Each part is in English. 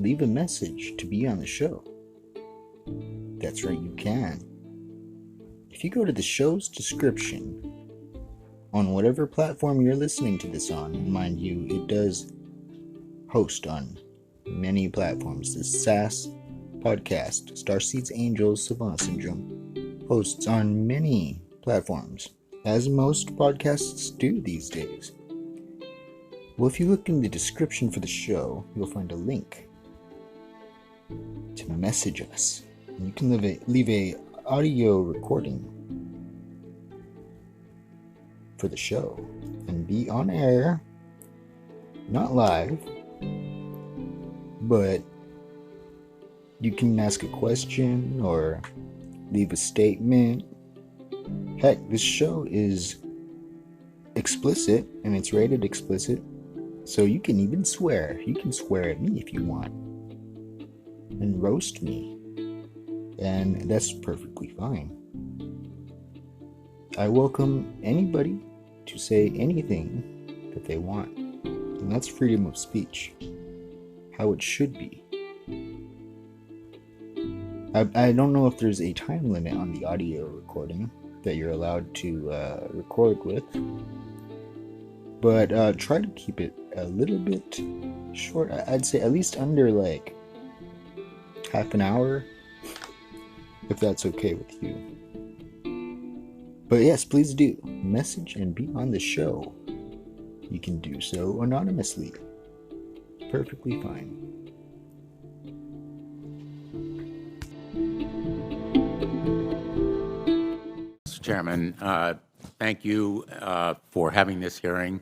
leave a message to be on the show. That's right, you can. If you go to the show's description on whatever platform you're listening to this on, and mind you, it does host on many platforms. The SAS podcast, Starseeds Angels Savant Syndrome, hosts on many platforms, as most podcasts do these days. Well, if you look in the description for the show, you'll find a link to message us. And you can leave a audio recording for the show and be on air, not live, but you can ask a question or leave a statement. Heck, this show is explicit and it's rated explicit, so you can even swear. You can swear at me if you want and roast me, and that's perfectly fine. I welcome anybody to say anything that they want, and that's freedom of speech, how it should be. I don't know if there's a time limit on the audio recording that you're allowed to record with, but try to keep it a little bit short. I'd say at least under like half an hour, if that's okay with you. But yes, please do message and be on the show. You can do so anonymously. Perfectly fine. Mr. Chairman, thank you for having this hearing.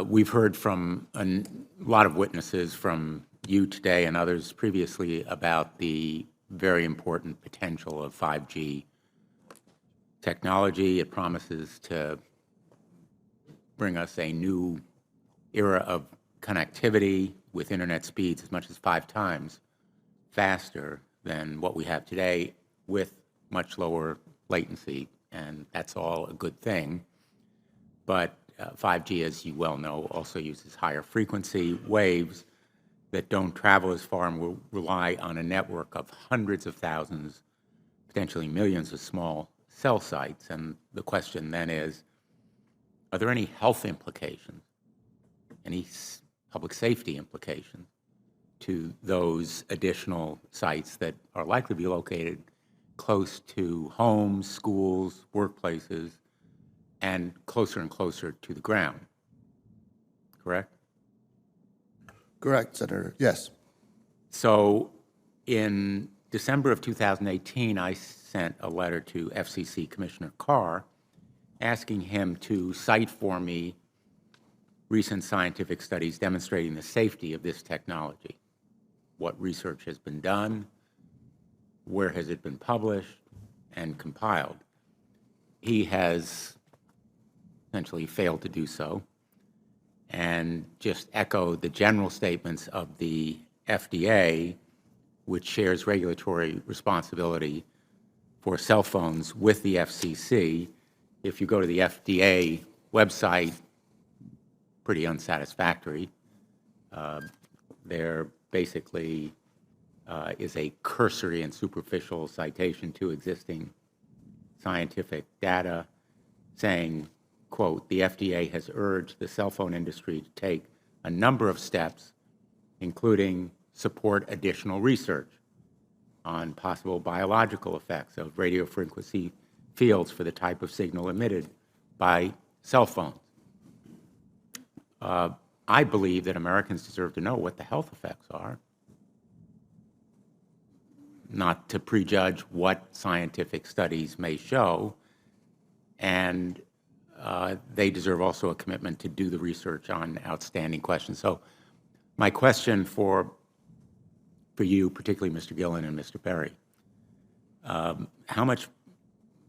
We've heard from a lot of witnesses from you today and others previously about the very important potential of 5G technology. It promises to bring us a new era of connectivity with internet speeds as much as 5 times faster than what we have today, with much lower latency, and that's all a good thing. But 5G, as you well know, also uses higher frequency waves that don't travel as far and will rely on a network of hundreds of thousands, potentially millions of small cell sites. And the question then is, are there any health implications, any public safety implications to those additional sites that are likely to be located close to homes, schools, workplaces, and closer to the ground? Correct? Correct, Senator. Yes. So in December of 2018, I sent a letter to FCC Commissioner Carr asking him to cite for me recent scientific studies demonstrating the safety of this technology. What research has been done, where has it been published and compiled? He has essentially failed to do so, and just echoed the general statements of the FDA, which shares regulatory responsibility for cell phones with the FCC. If you go to the FDA website, pretty unsatisfactory. There basically is a cursory and superficial citation to existing scientific data saying, quote, the FDA has urged the cell phone industry to take a number of steps, including support additional research on possible biological effects of radio frequency fields for the type of signal emitted by cell phones. I believe that Americans deserve to know what the health effects are, not to prejudge what scientific studies may show, and they deserve also a commitment to do the research on outstanding questions. So my question for you, particularly Mr. Gillen and Mr. Perry, how much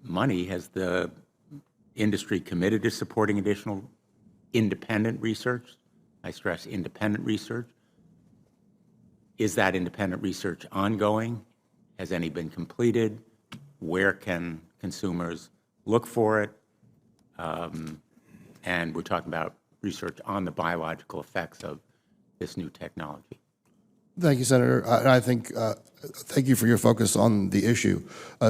money has the industry committed to supporting additional independent research? I stress independent research. Is that independent research ongoing? Has any been completed? Where can consumers look for it? And we're talking about research on the biological effects of this new technology. Thank you, Senator. I think, thank you for your focus on the issue.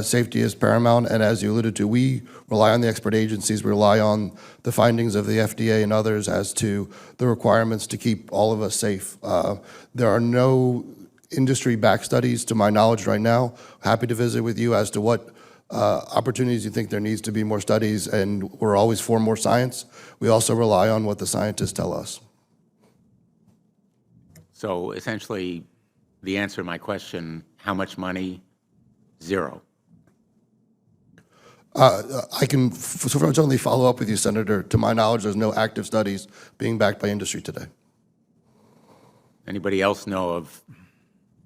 Safety is paramount, and as you alluded to, we rely on the expert agencies, we rely on the findings of the FDA and others as to the requirements to keep all of us safe. There are no industry-backed studies, to my knowledge right now. Happy to visit with you as to what opportunities you think there needs to be more studies, and we're always for more science. We also rely on what the scientists tell us. So essentially, the answer to my question, how much money? Zero. I can certainly follow up with you, Senator. To my knowledge, there's no active studies being backed by industry today. Anybody else know of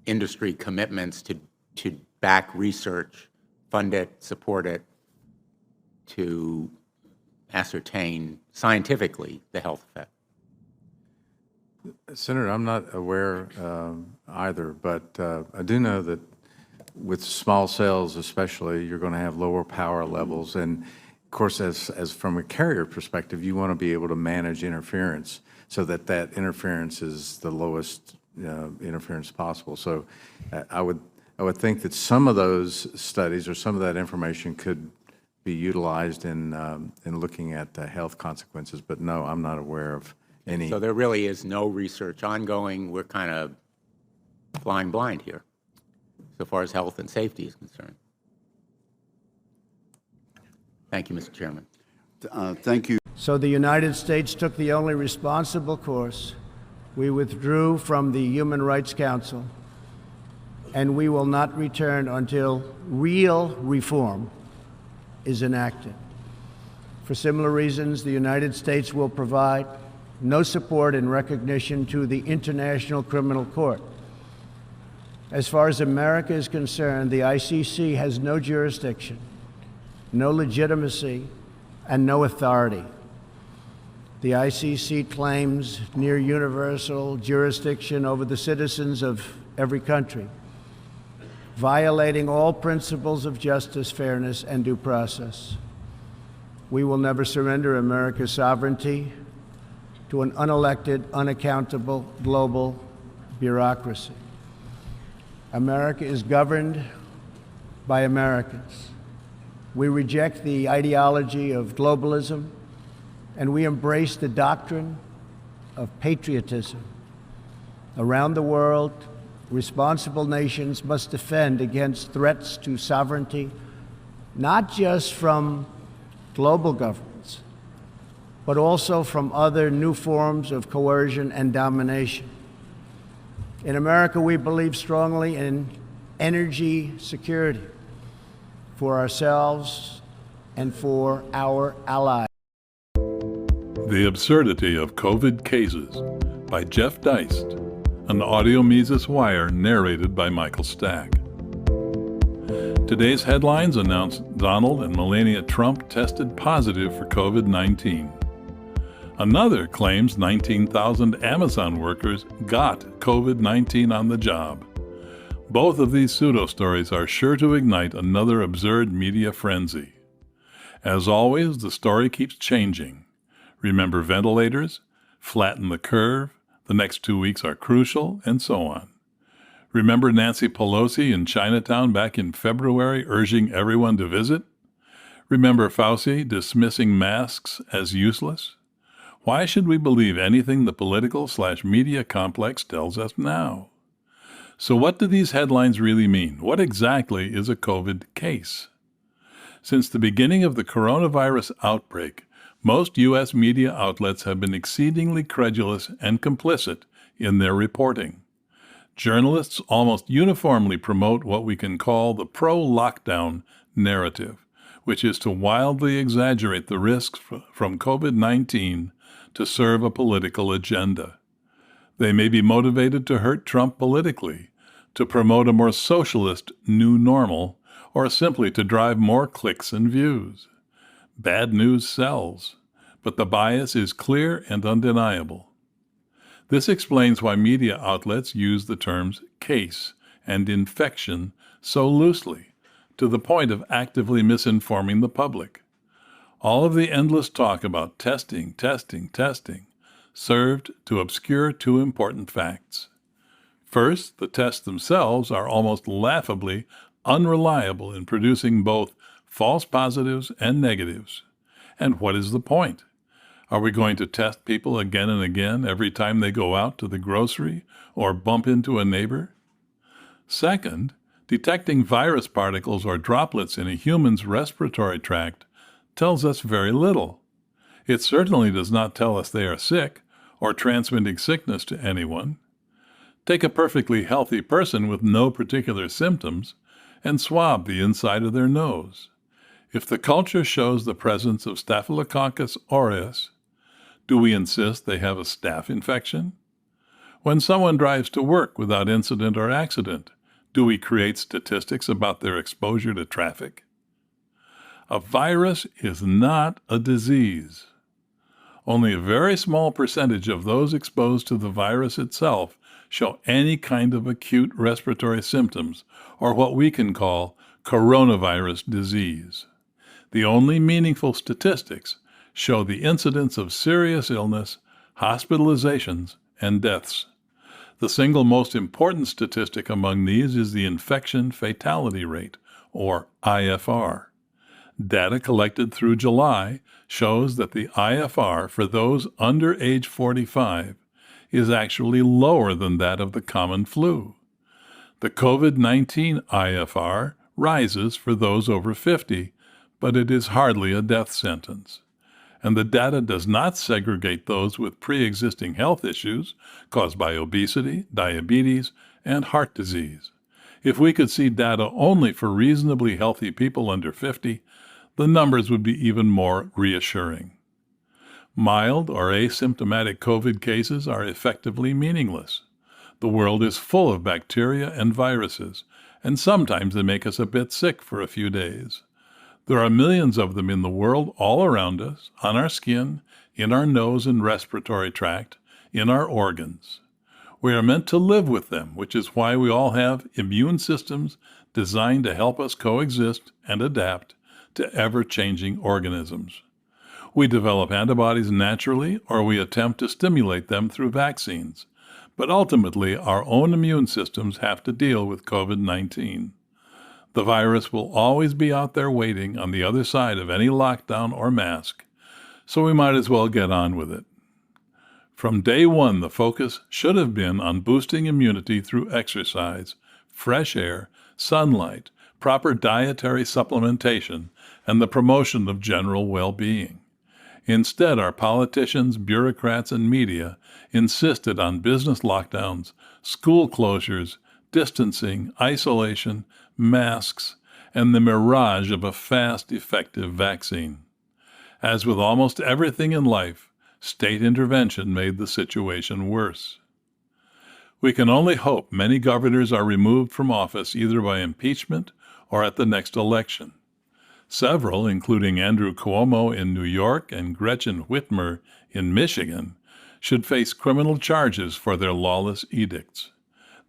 industry commitments to back research, fund it, support it, to ascertain scientifically the health effect? Senator, I'm not aware either, but I do know that with small cells especially, you're going to have lower power levels. And of course, as from a carrier perspective, you want to be able to manage interference so that that interference is the lowest interference possible. So I would think that some of those studies or some of that information could be utilized in looking at the health consequences. But no, I'm not aware of any. So there really is no research ongoing. We're kind of flying blind here so far as health and safety is concerned. Thank you, Mr. Chairman. Thank you. So the United States took the only responsible course. We withdrew from the Human Rights Council, and we will not return until real reform is enacted. For similar reasons, the United States will provide no support and recognition to the International Criminal Court. As far as America is concerned, the ICC has no jurisdiction, no legitimacy, and no authority. The ICC claims near universal jurisdiction over the citizens of every country, violating all principles of justice, fairness, and due process. We will never surrender America's sovereignty to an unelected, unaccountable global bureaucracy. America is governed by Americans. We reject the ideology of globalism, and we embrace the doctrine of patriotism. Around the world, responsible nations must defend against threats to sovereignty, not just from global governments, but also from other new forms of coercion and domination. In America, we believe strongly in energy security for ourselves and for our allies. The Absurdity of COVID Cases by Jeff Deist, an audio Mises Wire narrated by Michael Stack. Today's headlines announce Donald and Melania Trump tested positive for COVID-19. Another claims 19,000 Amazon workers got COVID-19 on the job. Both of these pseudo-stories are sure to ignite another absurd media frenzy. As always, the story keeps changing. Remember ventilators, flatten the curve, the next 2 weeks are crucial, and so on. Remember Nancy Pelosi in Chinatown back in February urging everyone to visit? Remember Fauci dismissing masks as useless? Why should we believe anything the political/media complex tells us now? So what do these headlines really mean? What exactly is a COVID case? Since the beginning of the coronavirus outbreak, most U.S. media outlets have been exceedingly credulous and complicit in their reporting. Journalists almost uniformly promote what we can call the pro-lockdown narrative, which is to wildly exaggerate the risks from COVID-19 to serve a political agenda. They may be motivated to hurt Trump politically, to promote a more socialist new normal, or simply to drive more clicks and views. Bad news sells, but the bias is clear and undeniable. This explains why media outlets use the terms case and infection so loosely, to the point of actively misinforming the public. All of the endless talk about testing served to obscure two important facts. First, the tests themselves are almost laughably unreliable in producing both false positives and negatives. And what is the point? Are we going to test people again and again every time they go out to the grocery or bump into a neighbor? Second, detecting virus particles or droplets in a human's respiratory tract tells us very little. It certainly does not tell us they are sick or transmitting sickness to anyone. Take a perfectly healthy person with no particular symptoms and swab the inside of their nose. If the culture shows the presence of Staphylococcus aureus, do we insist they have a staph infection? When someone drives to work without incident or accident, do we create statistics about their exposure to traffic? A virus is not a disease. Only a very small percentage of those exposed to the virus itself show any kind of acute respiratory symptoms, or what we can call coronavirus disease. The only meaningful statistics show the incidence of serious illness, hospitalizations, and deaths. The single most important statistic among these is the infection fatality rate, or IFR. Data collected through July shows that the IFR for those under age 45 is actually lower than that of the common flu. The COVID-19 IFR rises for those over 50, but it is hardly a death sentence. And the data does not segregate those with pre-existing health issues caused by obesity, diabetes, and heart disease. If we could see data only for reasonably healthy people under 50, the numbers would be even more reassuring. Mild or asymptomatic COVID cases are effectively meaningless. The world is full of bacteria and viruses, and sometimes they make us a bit sick for a few days. There are millions of them in the world all around us, on our skin, in our nose and respiratory tract, in our organs. We are meant to live with them, which is why we all have immune systems designed to help us coexist and adapt to ever-changing organisms. We develop antibodies naturally, or we attempt to stimulate them through vaccines. But ultimately, our own immune systems have to deal with COVID-19. The virus will always be out there waiting on the other side of any lockdown or mask, so we might as well get on with it. From day one, the focus should have been on boosting immunity through exercise, fresh air, sunlight, proper dietary supplementation, and the promotion of general well-being. Instead, our politicians, bureaucrats, and media insisted on business lockdowns, school closures, distancing, isolation, masks, and the mirage of a fast, effective vaccine. As with almost everything in life, state intervention made the situation worse. We can only hope many governors are removed from office either by impeachment or at the next election. Several, including Andrew Cuomo in New York and Gretchen Whitmer in Michigan, should face criminal charges for their lawless edicts.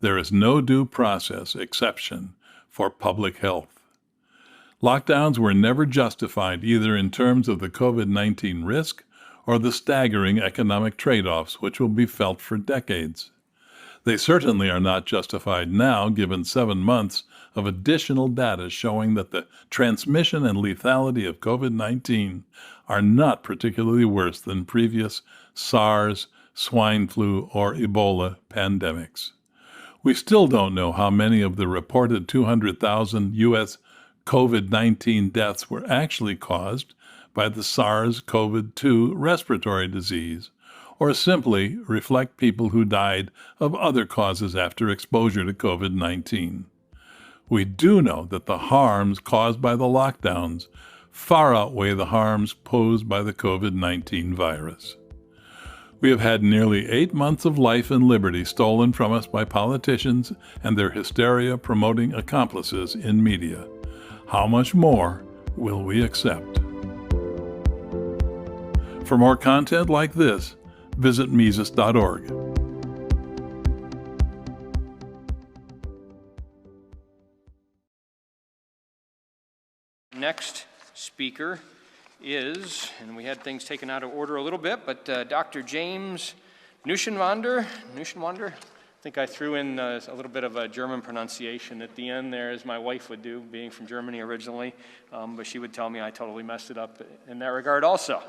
There is no due process exception for public health. Lockdowns were never justified either in terms of the COVID-19 risk or the staggering economic trade-offs which will be felt for decades. They certainly are not justified now, given 7 months of additional data showing that the transmission and lethality of COVID-19 are not particularly worse than previous SARS, swine flu, or Ebola pandemics. We still don't know how many of the reported 200,000 U.S. COVID-19 deaths were actually caused by the SARS-CoV-2 respiratory disease, or simply reflect people who died of other causes after exposure to COVID-19. We do know that the harms caused by the lockdowns far outweigh the harms posed by the COVID-19 virus. We have had nearly 8 months of life and liberty stolen from us by politicians and their hysteria-promoting accomplices in media. How much more will we accept? For more content like this, visit Mises.org. Next speaker is, and we had things taken out of order a little bit, but Dr. James Nuschenwander. I think I threw in a little bit of a German pronunciation at the end there, as my wife would do, being from Germany originally, but she would tell me I totally messed it up in that regard also.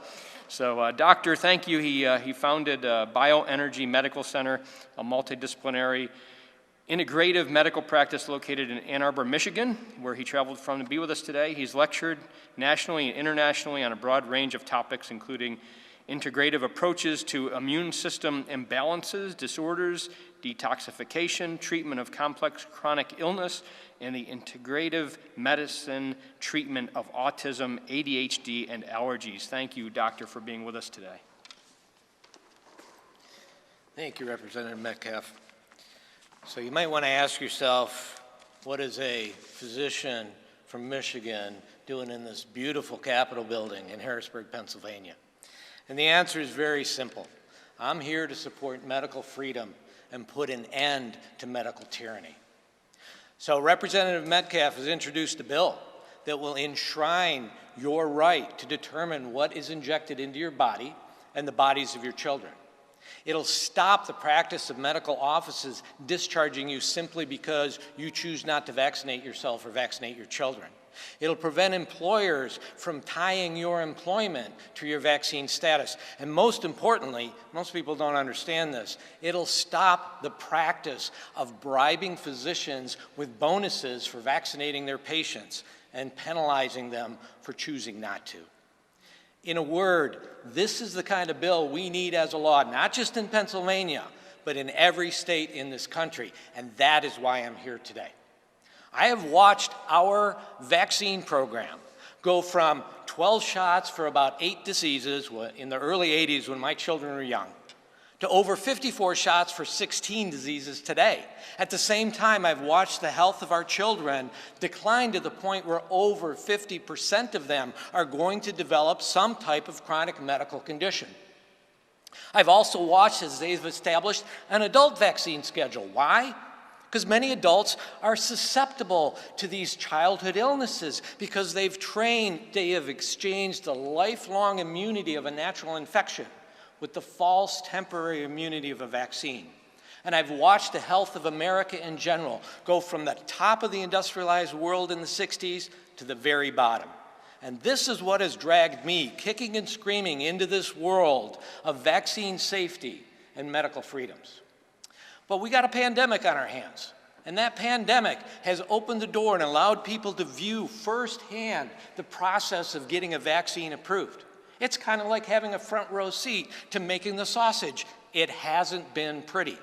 So, Doctor, thank you. He founded Bioenergy Medical Center, a multidisciplinary integrative medical practice located in Ann Arbor, Michigan, where he traveled from to be with us today. He's lectured nationally and internationally on a broad range of topics, including integrative approaches to immune system imbalances, disorders, detoxification, treatment of complex chronic illness, and the integrative medicine treatment of autism, ADHD, and allergies. Thank you, Doctor, for being with us today. Thank you, Representative Metcalf. So you might want to ask yourself, what is a physician from Michigan doing in this beautiful Capitol building in Harrisburg, Pennsylvania? And the answer is very simple. I'm here to support medical freedom and put an end to medical tyranny. So Representative Metcalf has introduced a bill that will enshrine your right to determine what is injected into your body and the bodies of your children. It'll stop the practice of medical offices discharging you simply because you choose not to vaccinate yourself or vaccinate your children. It'll prevent employers from tying your employment to your vaccine status. And most importantly, most people don't understand this, it'll stop the practice of bribing physicians with bonuses for vaccinating their patients and penalizing them for choosing not to. In a word, this is the kind of bill we need as a law, not just in Pennsylvania, but in every state in this country. And that is why I'm here today. I have watched our vaccine program go from 12 shots for about 8 diseases in the early 80s when my children were young, to over 54 shots for 16 diseases today. At the same time, I've watched the health of our children decline to the point where over 50% of them are going to develop some type of chronic medical condition. I've also watched as they've established an adult vaccine schedule. Why? Because many adults are susceptible to these childhood illnesses because they have exchanged the lifelong immunity of a natural infection with the false temporary immunity of a vaccine. And I've watched the health of America in general go from the top of the industrialized world in the 60s to the very bottom. And this is what has dragged me kicking and screaming into this world of vaccine safety and medical freedoms. But we got a pandemic on our hands. And that pandemic has opened the door and allowed people to view firsthand the process of getting a vaccine approved. It's kind of like having a front row seat to making the sausage. It hasn't been pretty.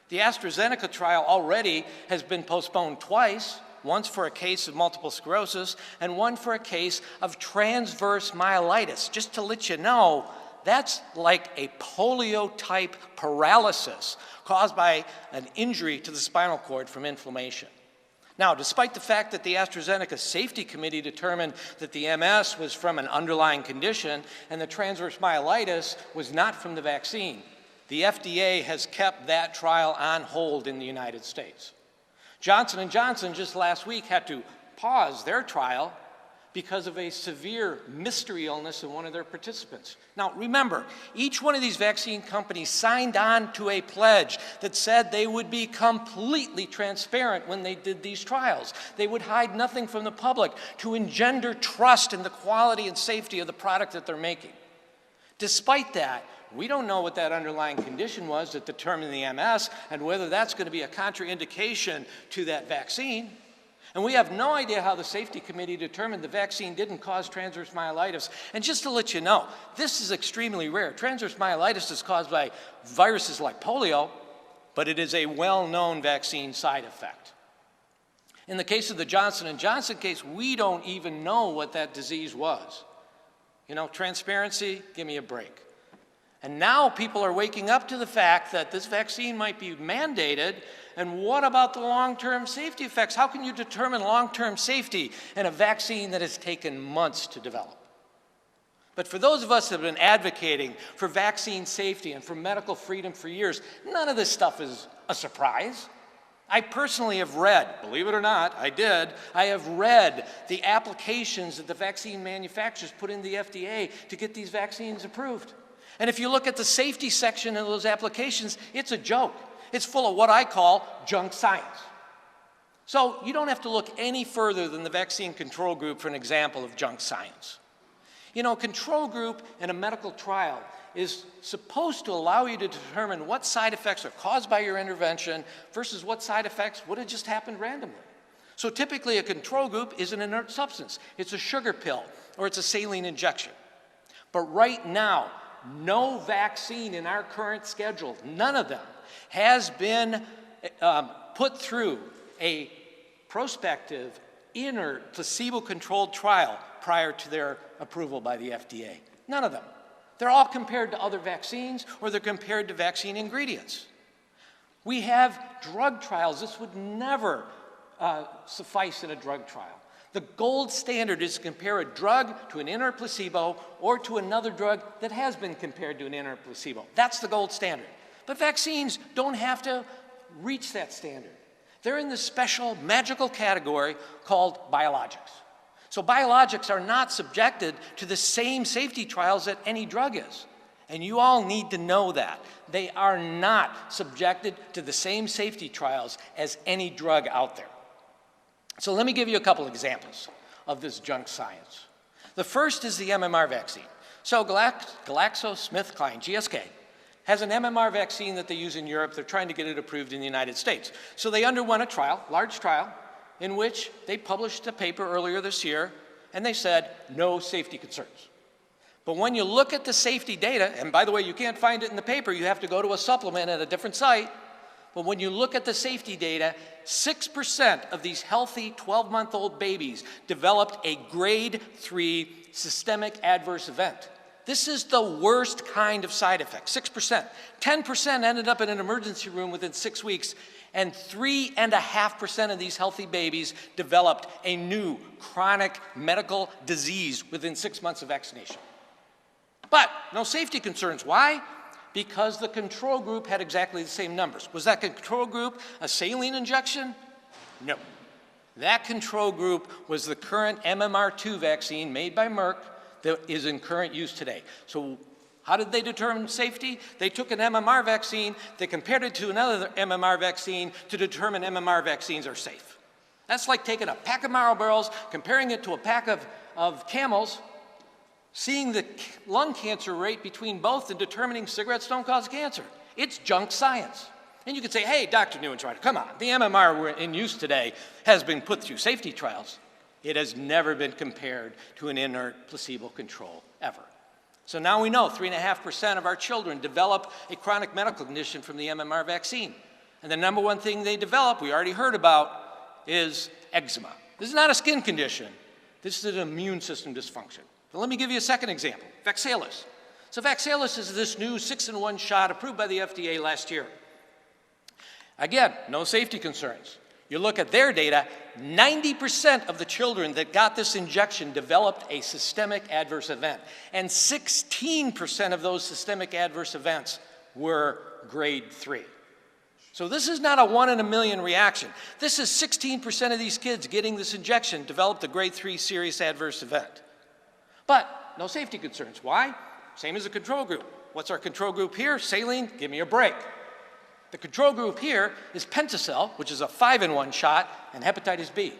The AstraZeneca trial already has been postponed twice, once for a case of multiple sclerosis and one for a case of transverse myelitis. Just to let you know, that's like a polio-type paralysis caused by an injury to the spinal cord from inflammation. Now, despite the fact that the AstraZeneca Safety Committee determined that the MS was from an underlying condition and the transverse myelitis was not from the vaccine, the FDA has kept that trial on hold in the United States. Johnson & Johnson just last week had to pause their trial because of a severe mystery illness in one of their participants. Now, remember, each one of these vaccine companies signed on to a pledge that said they would be completely transparent when they did these trials. They would hide nothing from the public to engender trust in the quality and safety of the product that they're making. Despite that, we don't know what that underlying condition was that determined the MS and whether that's going to be a contraindication to that vaccine. And we have no idea how the safety committee determined the vaccine didn't cause transverse myelitis. And just to let you know, this is extremely rare. Transverse myelitis is caused by viruses like polio, but it is a well-known vaccine side effect. In the case of the Johnson & Johnson case, we don't even know what that disease was. You know, transparency, give me a break. And now people are waking up to the fact that this vaccine might be mandated, and what about the long-term safety effects? How can you determine long-term safety in a vaccine that has taken months to develop? But for those of us that have been advocating for vaccine safety and for medical freedom for years, none of this stuff is a surprise. I personally have read, believe it or not, I have read the applications that the vaccine manufacturers put in the FDA to get these vaccines approved. And if you look at the safety section of those applications, it's a joke. It's full of what I call junk science. So you don't have to look any further than the vaccine control group for an example of junk science. You know, a control group in a medical trial is supposed to allow you to determine what side effects are caused by your intervention versus what side effects would have just happened randomly. So typically a control group is an inert substance. It's a sugar pill or it's a saline injection. But right now, no vaccine in our current schedule, none of them, has been put through a prospective, inert, placebo-controlled trial prior to their approval by the FDA. None of them. They're all compared to other vaccines or they're compared to vaccine ingredients. We have drug trials. This would never suffice in a drug trial. The gold standard is to compare a drug to an inert placebo or to another drug that has been compared to an inert placebo. That's the gold standard. But vaccines don't have to reach that standard. They're in this special magical category called biologics. So biologics are not subjected to the same safety trials that any drug is. And you all need to know that. They are not subjected to the same safety trials as any drug out there. So let me give you a couple examples of this junk science. The first is the MMR vaccine. So GlaxoSmithKline, GSK, has an MMR vaccine that they use in Europe. They're trying to get it approved in the United States. So they underwent a trial, large trial, in which they published a paper earlier this year, and they said, no safety concerns. But when you look at the safety data, and by the way, you can't find it in the paper, you have to go to a supplement at a different site, but when you look at the safety data, 6% of these healthy 12-month-old babies developed a grade 3 systemic adverse event. This is the worst kind of side effect, 6%. 10% ended up in an emergency room within 6 weeks, and 3.5% of these healthy babies developed a new chronic medical disease within 6 months of vaccination. But no safety concerns. Why? Because the control group had exactly the same numbers. Was that control group a saline injection? No. That control group was the current MMR2 vaccine made by Merck that is in current use today. So how did they determine safety? They took an MMR vaccine, they compared it to another MMR vaccine to determine MMR vaccines are safe. That's like taking a pack of Marlboros, comparing it to a pack of Camels, seeing the lung cancer rate between both and determining cigarettes don't cause cancer. It's junk science. And you could say, hey, Dr. Neuenschreiber, come on. The MMR we're in use today has been put through safety trials. It has never been compared to an inert placebo control ever. So now we know 3.5% of our children develop a chronic medical condition from the MMR vaccine. And the number one thing they develop, we already heard about, is eczema. This is not a skin condition. This is an immune system dysfunction. But let me give you a second example, Vaxalis. So Vaxalis is this new 6-in-1 shot approved by the FDA last year. Again, no safety concerns. You look at their data, 90% of the children that got this injection developed a systemic adverse event. And 16% of those systemic adverse events were grade 3. So this is not a 1 in a million reaction. This is 16% of these kids getting this injection developed a grade 3 serious adverse event. But no safety concerns. Why? Same as the control group. What's our control group here? Saline, give me a break. The control group here is Pentacell, which is a 5-in-1 shot, and hepatitis B.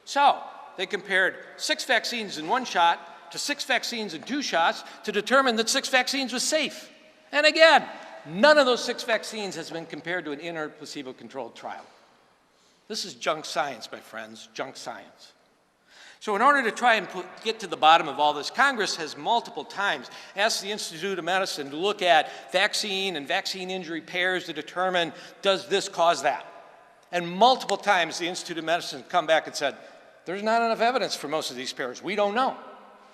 So they compared 6 vaccines in 1 shot to 6 vaccines in 2 shots to determine that 6 vaccines was safe. And again, none of those 6 vaccines has been compared to an inert placebo-controlled trial. This is junk science, my friends, junk science. So in order to try and get to the bottom of all this, Congress has multiple times asked the Institute of Medicine to look at vaccine and vaccine injury pairs to determine, does this cause that? And multiple times the Institute of Medicine has come back and said, there's not enough evidence for most of these pairs. We don't know.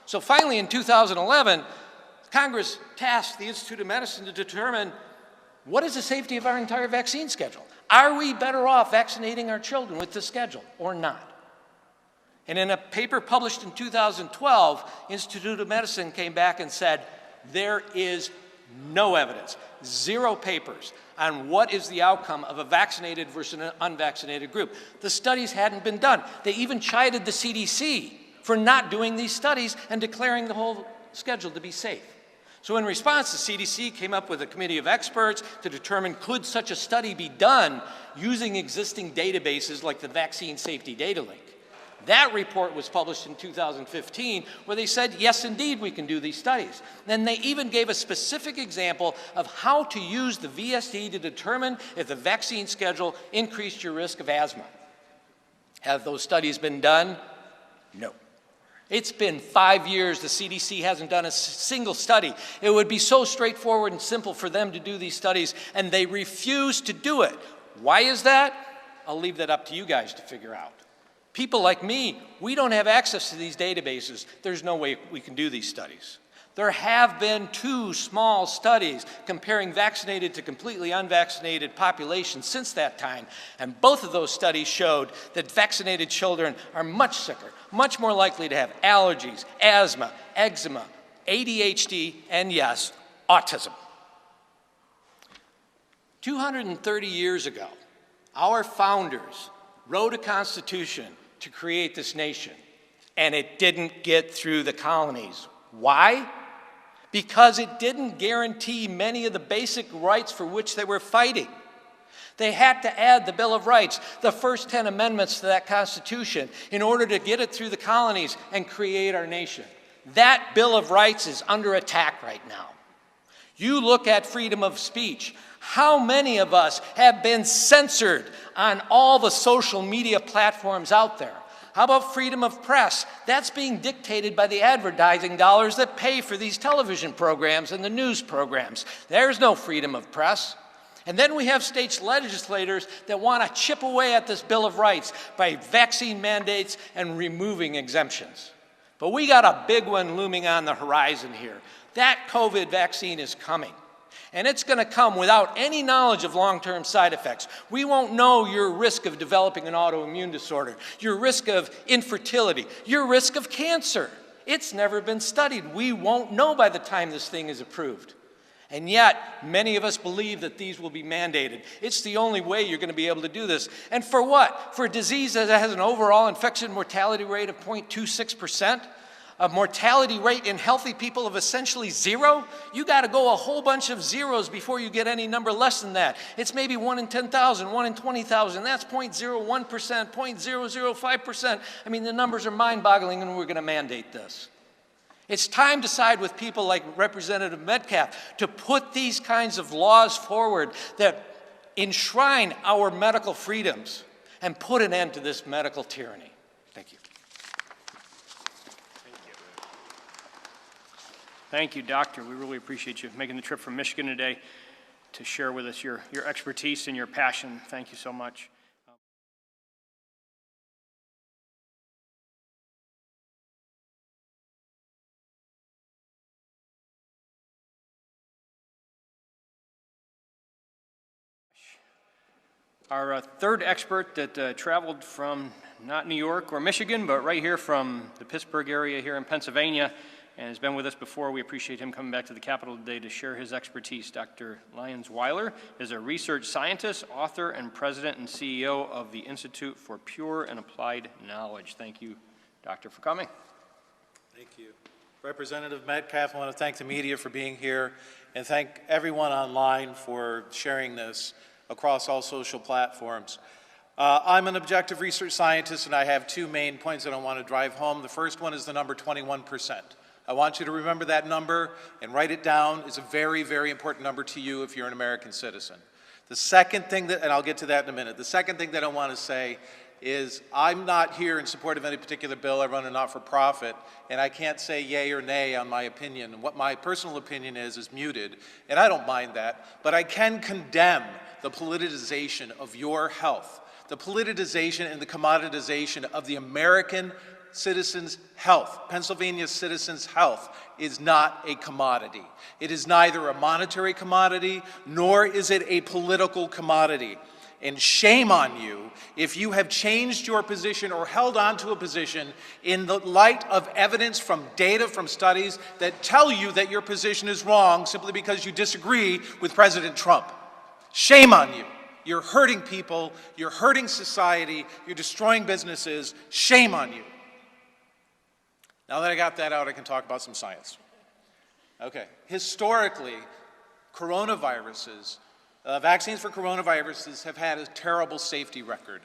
So finally in 2011, Congress tasked the Institute of Medicine to determine what is the safety of our entire vaccine schedule? Are we better off vaccinating our children with this schedule or not? And in a paper published in 2012, Institute of Medicine came back and said, there is no evidence, 0 papers on what is the outcome of a vaccinated versus an unvaccinated group. The studies hadn't been done. They even chided the CDC for not doing these studies and declaring the whole schedule to be safe. So in response, the CDC came up with a committee of experts to determine could such a study be done using existing databases like the Vaccine Safety Data Link. That report was published in 2015 where they said, yes, indeed, we can do these studies. Then they even gave a specific example of how to use the VSD to determine if the vaccine schedule increased your risk of asthma. Have those studies been done? No. It's been 5 years, the CDC hasn't done a single study. It would be so straightforward and simple for them to do these studies, and they refuse to do it. Why is that? I'll leave that up to you guys to figure out. People like me, we don't have access to these databases. There's no way we can do these studies. There have been 2 small studies comparing vaccinated to completely unvaccinated populations since that time, and both of those studies showed that vaccinated children are much sicker, much more likely to have allergies, asthma, eczema, ADHD, and yes, autism. 230 years ago, our founders wrote a constitution to create this nation, and it didn't get through the colonies. Why? Because it didn't guarantee many of the basic rights for which they were fighting. They had to add the Bill of Rights, the first 10 amendments to that Constitution, in order to get it through the colonies and create our nation. That Bill of Rights is under attack right now. You look at freedom of speech. How many of us have been censored on all the social media platforms out there? How about freedom of press? That's being dictated by the advertising dollars that pay for these television programs and the news programs. There's no freedom of press. And then we have state legislators that want to chip away at this Bill of Rights by vaccine mandates and removing exemptions. But we got a big one looming on the horizon here. That COVID vaccine is coming. And it's going to come without any knowledge of long-term side effects. We won't know your risk of developing an autoimmune disorder, your risk of infertility, your risk of cancer. It's never been studied. We won't know by the time this thing is approved. And yet, many of us believe that these will be mandated. It's the only way you're going to be able to do this. And for what? For a disease that has an overall infection mortality rate of 0.26%? A mortality rate in healthy people of essentially 0, you got to go a whole bunch of zeros before you get any number less than that. It's maybe 1 in 10,000, 1 in 20,000. That's 0.01%, 0.005%. I mean, the numbers are mind-boggling, and we're going to mandate this. It's time to side with people like Representative Metcalf to put these kinds of laws forward that enshrine our medical freedoms and put an end to this medical tyranny. Thank you. Thank you, Doctor. We really appreciate you making the trip from Michigan today to share with us your expertise and your passion. Thank you so much. Our third expert that traveled from not New York or Michigan, but right here from the Pittsburgh area here in Pennsylvania, and has been with us before. We appreciate him coming back to the Capitol today to share his expertise. Dr. Lyons Weiler is a research scientist, author, and president and CEO of the Institute for Pure and Applied Knowledge. Thank you, Doctor, for coming. Thank you. Representative Metcalf, I want to thank the media for being here and thank everyone online for sharing this across all social platforms. I'm an objective research scientist, and I have 2 main points that I want to drive home. The first one is the number 21%. I want you to remember that number and write it down. It's a very, very important number to you if you're an American citizen. The second thing that, and I'll get to that in a minute, the second thing that I want to say is I'm not here in support of any particular bill. I run a not-for-profit, and I can't say yay or nay on my opinion. What my personal opinion is muted, and I don't mind that, but I can condemn the politicization of your health, the politicization and the commoditization of the American citizens' health. Pennsylvania's citizens' health is not a commodity. It is neither a monetary commodity, nor is it a political commodity. And shame on you if you have changed your position or held on to a position in the light of evidence from data, from studies that tell you that your position is wrong simply because you disagree with President Trump. Shame on you. You're hurting people, you're hurting society, you're destroying businesses. Shame on you. Now that I got that out, I can talk about some science. Okay. Historically, coronaviruses, vaccines for coronaviruses have had a terrible safety record.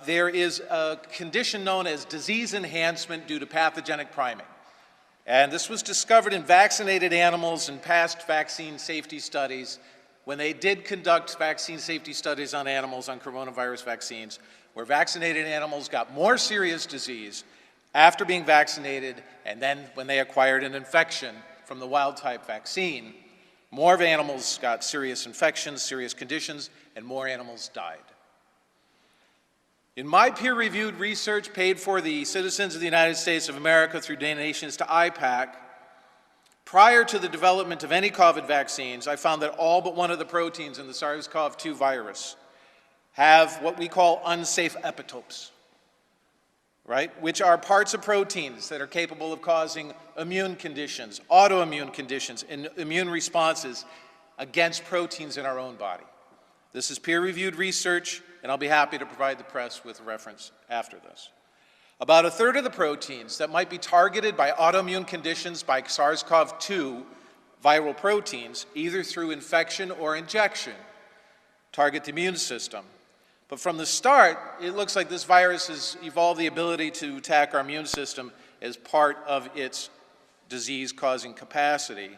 There is a condition known as disease enhancement due to pathogenic priming. And this was discovered in vaccinated animals in past vaccine safety studies when they did conduct vaccine safety studies on animals on coronavirus vaccines, where vaccinated animals got more serious disease after being vaccinated, and then when they acquired an infection from the wild-type vaccine, more of animals got serious infections, serious conditions, and more animals died. In my peer-reviewed research paid for the citizens of the United States of America through donations to IPAC, prior to the development of any COVID vaccines, I found that all but one of the proteins in the SARS-CoV-2 virus have what we call unsafe epitopes, right? Which are parts of proteins that are capable of causing immune conditions, autoimmune conditions, and immune responses against proteins in our own body. This is peer-reviewed research, and I'll be happy to provide the press with a reference after this. About a third of the proteins that might be targeted by autoimmune conditions by SARS-CoV-2 viral proteins, either through infection or injection, target the immune system. But from the start, it looks like this virus has evolved the ability to attack our immune system as part of its disease-causing capacity.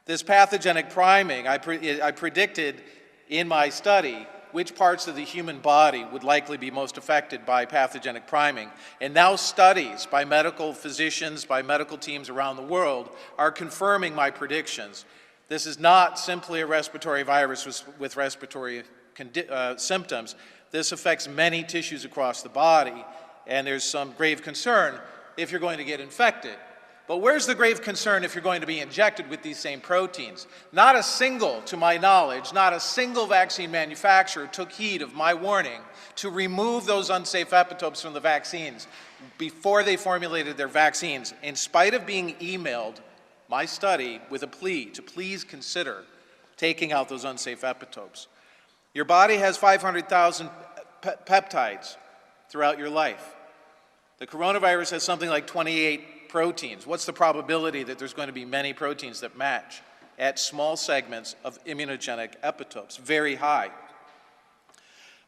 This pathogenic priming, I predicted in my study which parts of the human body would likely be most affected by pathogenic priming. And now studies by medical physicians, by medical teams around the world are confirming my predictions. This is not simply a respiratory virus with respiratory symptoms. This affects many tissues across the body, and there's some grave concern if you're going to get infected. But where's the grave concern if you're going to be injected with these same proteins? Not a single, to my knowledge, not a single vaccine manufacturer took heed of my warning to remove those unsafe epitopes from the vaccines before they formulated their vaccines, in spite of being emailed my study with a plea to please consider taking out those unsafe epitopes. Your body has 500,000 peptides throughout your life. The coronavirus has something like 28 proteins. What's the probability that there's going to be many proteins that match at small segments of immunogenic epitopes? Very high.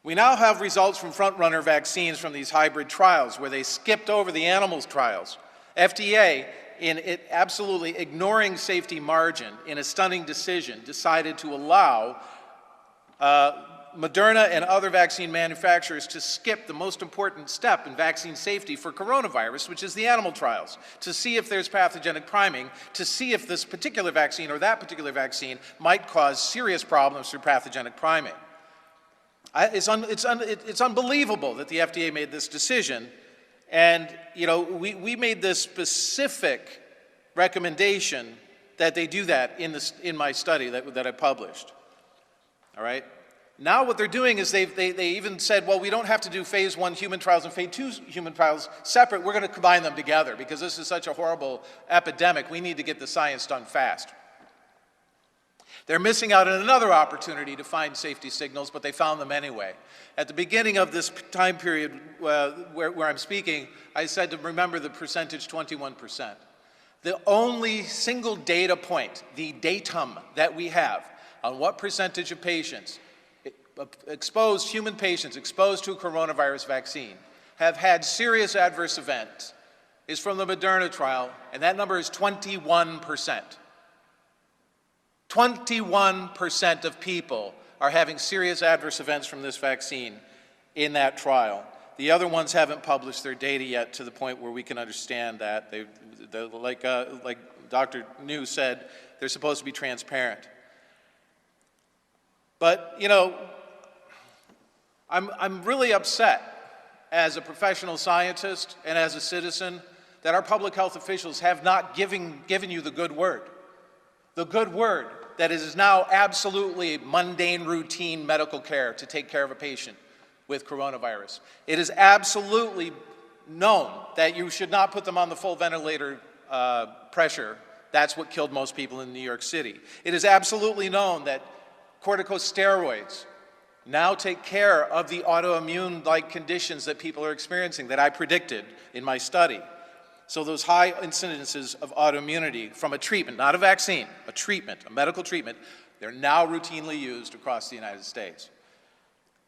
We now have results from front-runner vaccines from these hybrid trials where they skipped over the animals trials. FDA, in it absolutely ignoring safety margin in a stunning decision, decided to allow Moderna and other vaccine manufacturers to skip the most important step in vaccine safety for coronavirus, which is the animal trials, to see if there's pathogenic priming, to see if this particular vaccine or that particular vaccine might cause serious problems through pathogenic priming. It's unbelievable that the FDA made this decision, and we made this specific recommendation that they do that in my study that I published. All right. Now what they're doing is they even said, well, we don't have to do phase 1 human trials and phase 2 human trials separate. We're going to combine them together because this is such a horrible epidemic. We need to get the science done fast. They're missing out on another opportunity to find safety signals, but they found them anyway. At the beginning of this time period where I'm speaking, I said to remember the percentage 21%. The only single data point, the datum that we have on what percentage of patients human patients exposed to a coronavirus vaccine have had serious adverse events is from the Moderna trial, and that number is 21%. 21% of people are having serious adverse events from this vaccine in that trial. The other ones haven't published their data yet to the point where we can understand that. Like Dr. New said, they're supposed to be transparent. But, I'm really upset as a professional scientist and as a citizen that our public health officials have not given you the good word. The good word that it is now absolutely mundane, routine medical care to take care of a patient with coronavirus. It is absolutely known that you should not put them on the full ventilator pressure. That's what killed most people in New York City. It is absolutely known that corticosteroids now take care of the autoimmune-like conditions that people are experiencing that I predicted in my study. So those high incidences of autoimmunity from a treatment, not a vaccine, a treatment, a medical treatment, they're now routinely used across the United States.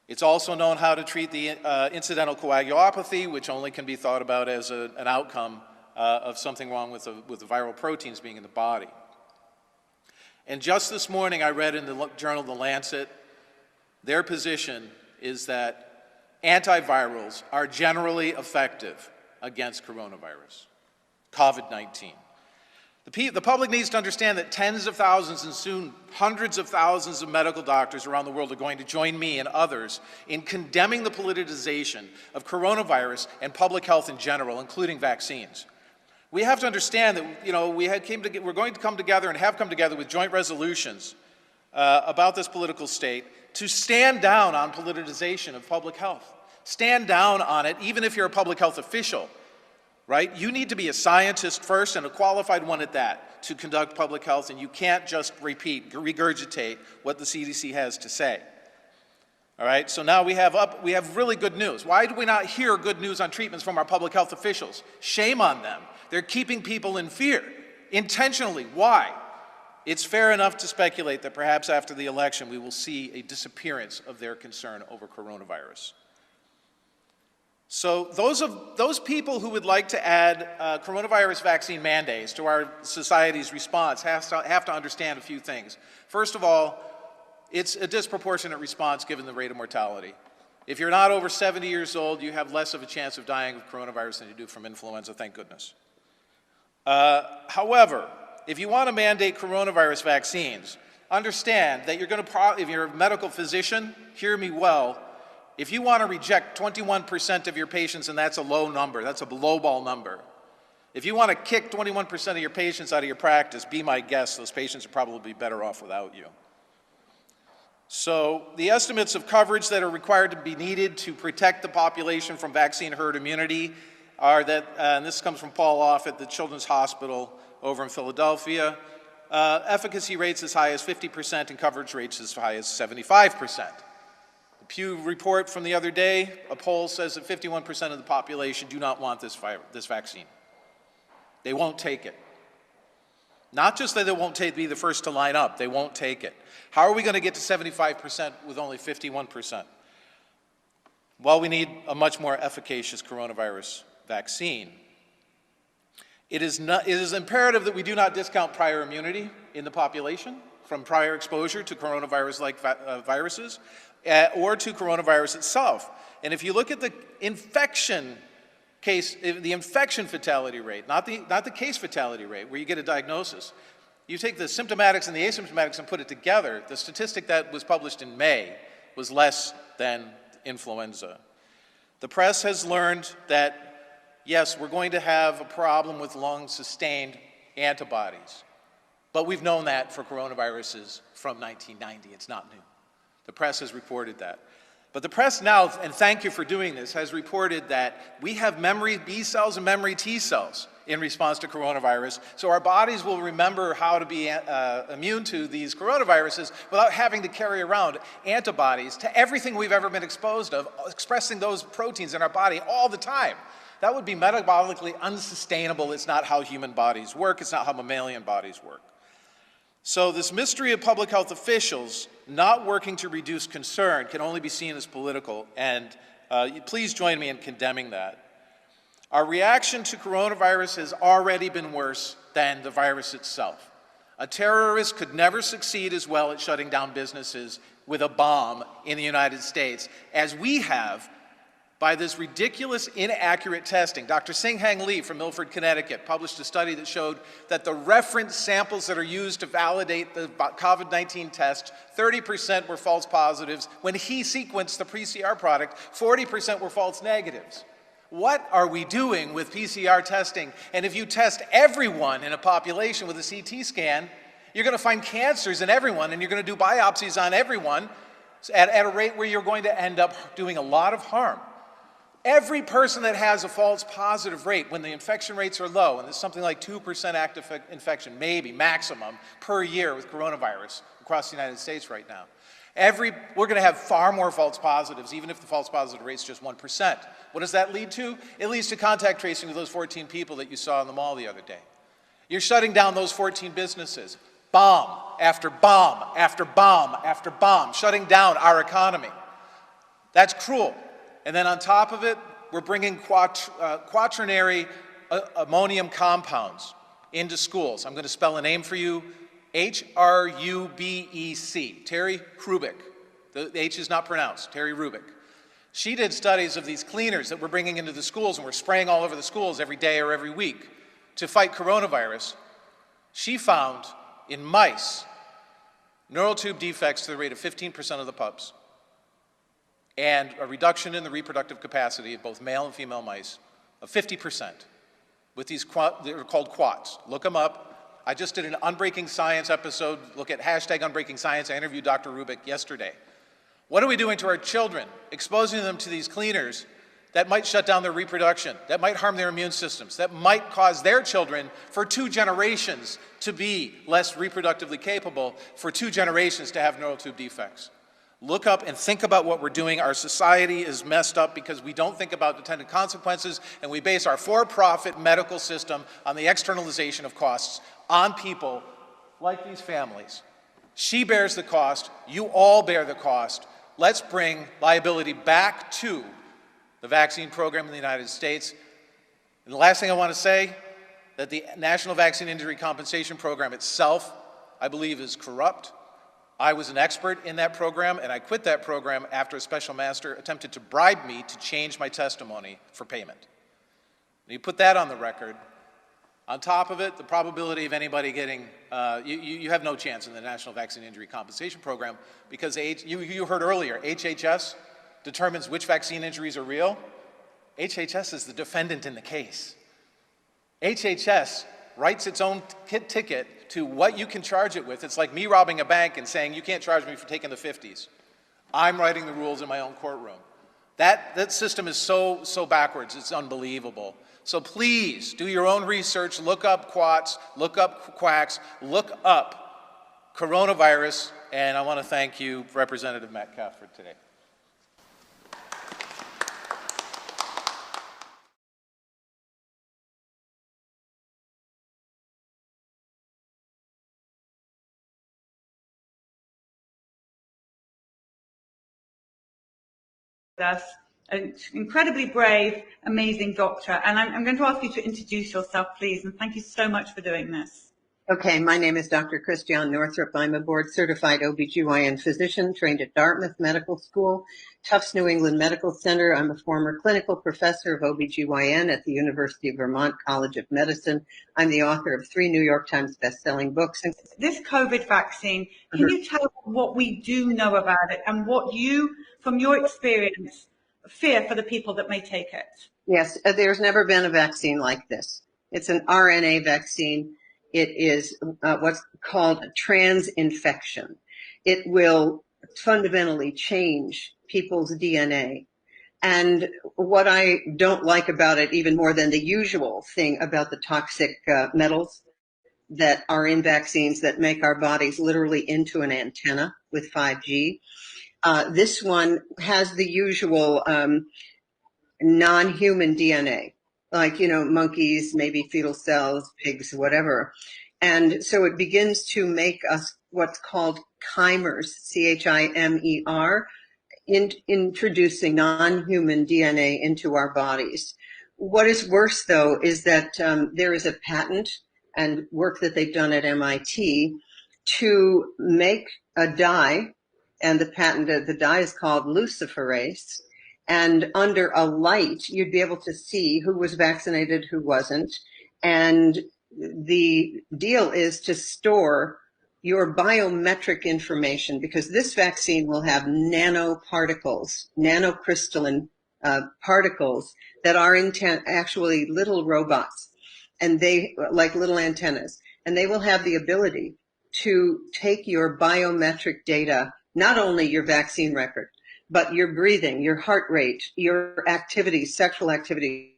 It's also known how to treat the incidental coagulopathy, which only can be thought about as an outcome of something wrong with the viral proteins being in the body. And just this morning I read in the journal The Lancet, their position is that antivirals are generally effective against coronavirus, COVID-19. The public needs to understand that tens of thousands and soon hundreds of thousands of medical doctors around the world are going to join me and others in condemning the politicization of coronavirus and public health in general, including vaccines. We have to understand that we're going to come together and have come together with joint resolutions about this political state to stand down on politicization of public health. Stand down on it, even if you're a public health official. Right? You need to be a scientist first and a qualified one at that to conduct public health, and you can't just regurgitate what the CDC has to say. All right, so now we have really good news. Why do we not hear good news on treatments from our public health officials? Shame on them. They're keeping people in fear, intentionally. Why? It's fair enough to speculate that perhaps after the election we will see a disappearance of their concern over coronavirus. So those people who would like to add coronavirus vaccine mandates to our society's response have to understand a few things. First of all, it's a disproportionate response given the rate of mortality. If you're not over 70 years old, you have less of a chance of dying of coronavirus than you do from influenza, thank goodness. However, if you want to mandate coronavirus vaccines, understand that if you're a medical physician, hear me well, if you want to reject 21% of your patients, and that's a low number, that's a lowball number. If you want to kick 21% of your patients out of your practice, be my guest, those patients are probably better off without you. So the estimates of coverage that are required to be needed to protect the population from vaccine herd immunity are that, and this comes from Paul Off at the Children's Hospital over in Philadelphia, efficacy rates as high as 50% and coverage rates as high as 75%. The Pew report from the other day, a poll says that 51% of the population do not want this vaccine. They won't take it. Not just that they won't be the first to line up, they won't take it. How are we going to get to 75% with only 51%? Well, we need a much more efficacious coronavirus vaccine. It is imperative that we do not discount prior immunity in the population from prior exposure to coronavirus-like viruses or to coronavirus itself. And if you look at the infection fatality rate, not the case fatality rate, where you get a diagnosis, you take the symptomatics and the asymptomatics and put it together, the statistic that was published in May was less than influenza. The press has learned that, yes, we're going to have a problem with long-sustained antibodies, but we've known that for coronaviruses from 1990. It's not new. The press has reported that. But the press now, and thank you for doing this, has reported that we have memory B cells and memory T cells in response to coronavirus, so our bodies will remember how to be immune to these coronaviruses without having to carry around antibodies to everything we've ever been exposed of, expressing those proteins in our body all the time. That would be metabolically unsustainable. It's not how human bodies work. It's not how mammalian bodies work. So this mystery of public health officials not working to reduce concern can only be seen as political, and please join me in condemning that. Our reaction to coronavirus has already been worse than the virus itself. A terrorist could never succeed as well at shutting down businesses with a bomb in the United States as we have by this ridiculous, inaccurate testing. Dr. Sing-Hang Lee from Milford, Connecticut, published a study that showed that the reference samples that are used to validate the COVID-19 test, 30% were false positives. When he sequenced the PCR product, 40% were false negatives. What are we doing with PCR testing? And if you test everyone in a population with a CT scan, you're going to find cancers in everyone, and you're going to do biopsies on everyone at a rate where you're going to end up doing a lot of harm. Every person that has a false positive rate, when the infection rates are low, and there's something like 2% active infection, maybe maximum, per year with coronavirus across the United States right now. We're going to have far more false positives, even if the false positive rate is just 1%. What does that lead to? It leads to contact tracing of those 14 people that you saw in the mall the other day. You're shutting down those 14 businesses. Bomb after bomb after bomb after bomb, shutting down our economy. That's cruel. And then on top of it, we're bringing quaternary ammonium compounds into schools. I'm going to spell a name for you. H-R-U-B-E-C, Terry Hrubik. The H is not pronounced, Terry Hrubik. She did studies of these cleaners that we're bringing into the schools, and we're spraying all over the schools every day or every week to fight coronavirus. She found in mice neural tube defects to the rate of 15% of the pups, and a reduction in the reproductive capacity of both male and female mice of 50% with these, they're called quats. Look them up. I just did an Unbreaking Science episode. Look at hashtag Unbreaking Science. I interviewed Dr. Hrubik yesterday. What are we doing to our children? Exposing them to these cleaners that might shut down their reproduction, that might harm their immune systems, that might cause their children for 2 generations to be less reproductively capable, for 2 generations to have neural tube defects. Look up and think about what we're doing. Our society is messed up because we don't think about attendant consequences, and we base our for-profit medical system on the externalization of costs on people like these families. She bears the cost. You all bear the cost. Let's bring liability back to the vaccine program in the United States. And the last thing I want to say, that the National Vaccine Injury Compensation Program itself, I believe, is corrupt. I was an expert in that program, and I quit that program after a special master attempted to bribe me to change my testimony for payment. And you put that on the record. On top of it, the probability of anybody getting, you have no chance in the National Vaccine Injury Compensation Program because you heard earlier, HHS determines which vaccine injuries are real. HHS is the defendant in the case. HHS writes its own ticket to what you can charge it with. It's like me robbing a bank and saying, you can't charge me for taking the 50s. I'm writing the rules in my own courtroom. That system is so backwards, it's unbelievable. So please, do your own research, look up quats, look up quacks, look up coronavirus, and I want to thank you, Representative Metcalf, for today. Us, an incredibly brave, amazing doctor. And I'm going to ask you to introduce yourself, please. And thank you so much for doing this. Okay, my name is Dr. Christiane Northrup. I'm a board-certified OBGYN physician trained at Dartmouth Medical School, Tufts New England Medical Center. I'm a former clinical professor of OBGYN at the University of Vermont College of Medicine. I'm the author of 3 New York Times best-selling books. This COVID vaccine, can you tell what we do know about it and what you, from your experience, fear for the people that may take it? Yes, there's never been a vaccine like this. It's an RNA vaccine. It is what's called a transinfection. It will fundamentally change people's DNA. And what I don't like about it, even more than the usual thing about the toxic metals that are in vaccines that make our bodies literally into an antenna with 5G, this one has the usual non-human DNA, like, monkeys, maybe fetal cells, pigs, whatever. And so it begins to make us what's called chimers, C-H-I-M-E-R, introducing non-human DNA into our bodies. What is worse, though, is that there is a patent and work that they've done at MIT to make a dye, and the dye is called luciferase. And under a light, you'd be able to see who was vaccinated, who wasn't. And the deal is to store your biometric information, because this vaccine will have nanoparticles, nanocrystalline particles that are actually little robots, and they like little antennas, and they will have the ability to take your biometric data, not only your vaccine record, but your breathing, your heart rate, your activities, sexual activities,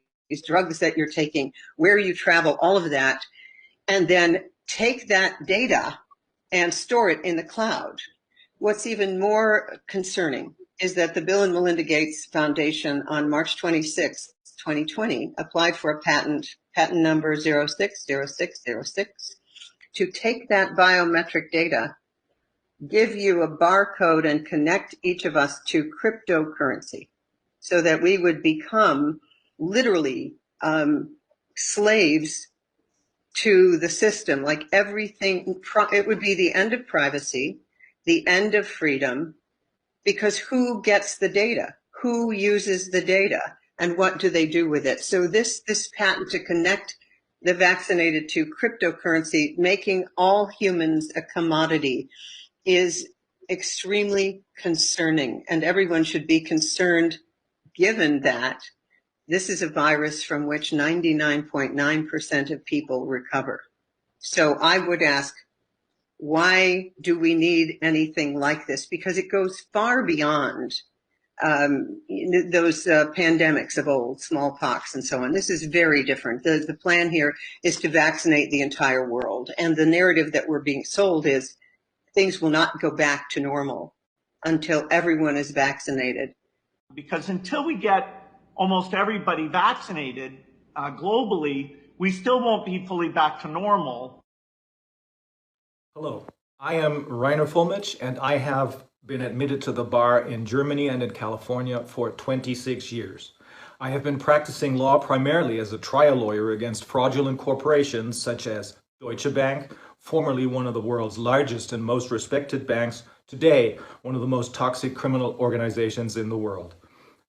drugs that you're taking, where you travel, all of that, and then take that data and store it in the cloud. What's even more concerning is that the Bill and Melinda Gates Foundation on March 26, 2020, applied for a patent number 060606, to take that biometric data, give you a barcode, and connect each of us to cryptocurrency so that we would become literally slaves to the system. Like everything, it would be the end of privacy, the end of freedom, because who gets the data? Who uses the data? And what do they do with it? So this patent to connect the vaccinated to cryptocurrency, making all humans a commodity, is extremely concerning. And everyone should be concerned, given that this is a virus from which 99.9% of people recover. So I would ask, why do we need anything like this? Because it goes far beyond those pandemics of old, smallpox and so on. This is very different. The plan here is to vaccinate the entire world. And the narrative that we're being sold is things will not go back to normal until everyone is vaccinated. Because until we get almost everybody vaccinated globally, we still won't be fully back to normal. Hello, I am Rainer Fulmich, and I have been admitted to the bar in Germany and in California for 26 years. I have been practicing law primarily as a trial lawyer against fraudulent corporations such as Deutsche Bank, formerly one of the world's largest and most respected banks, today one of the most toxic criminal organizations in the world.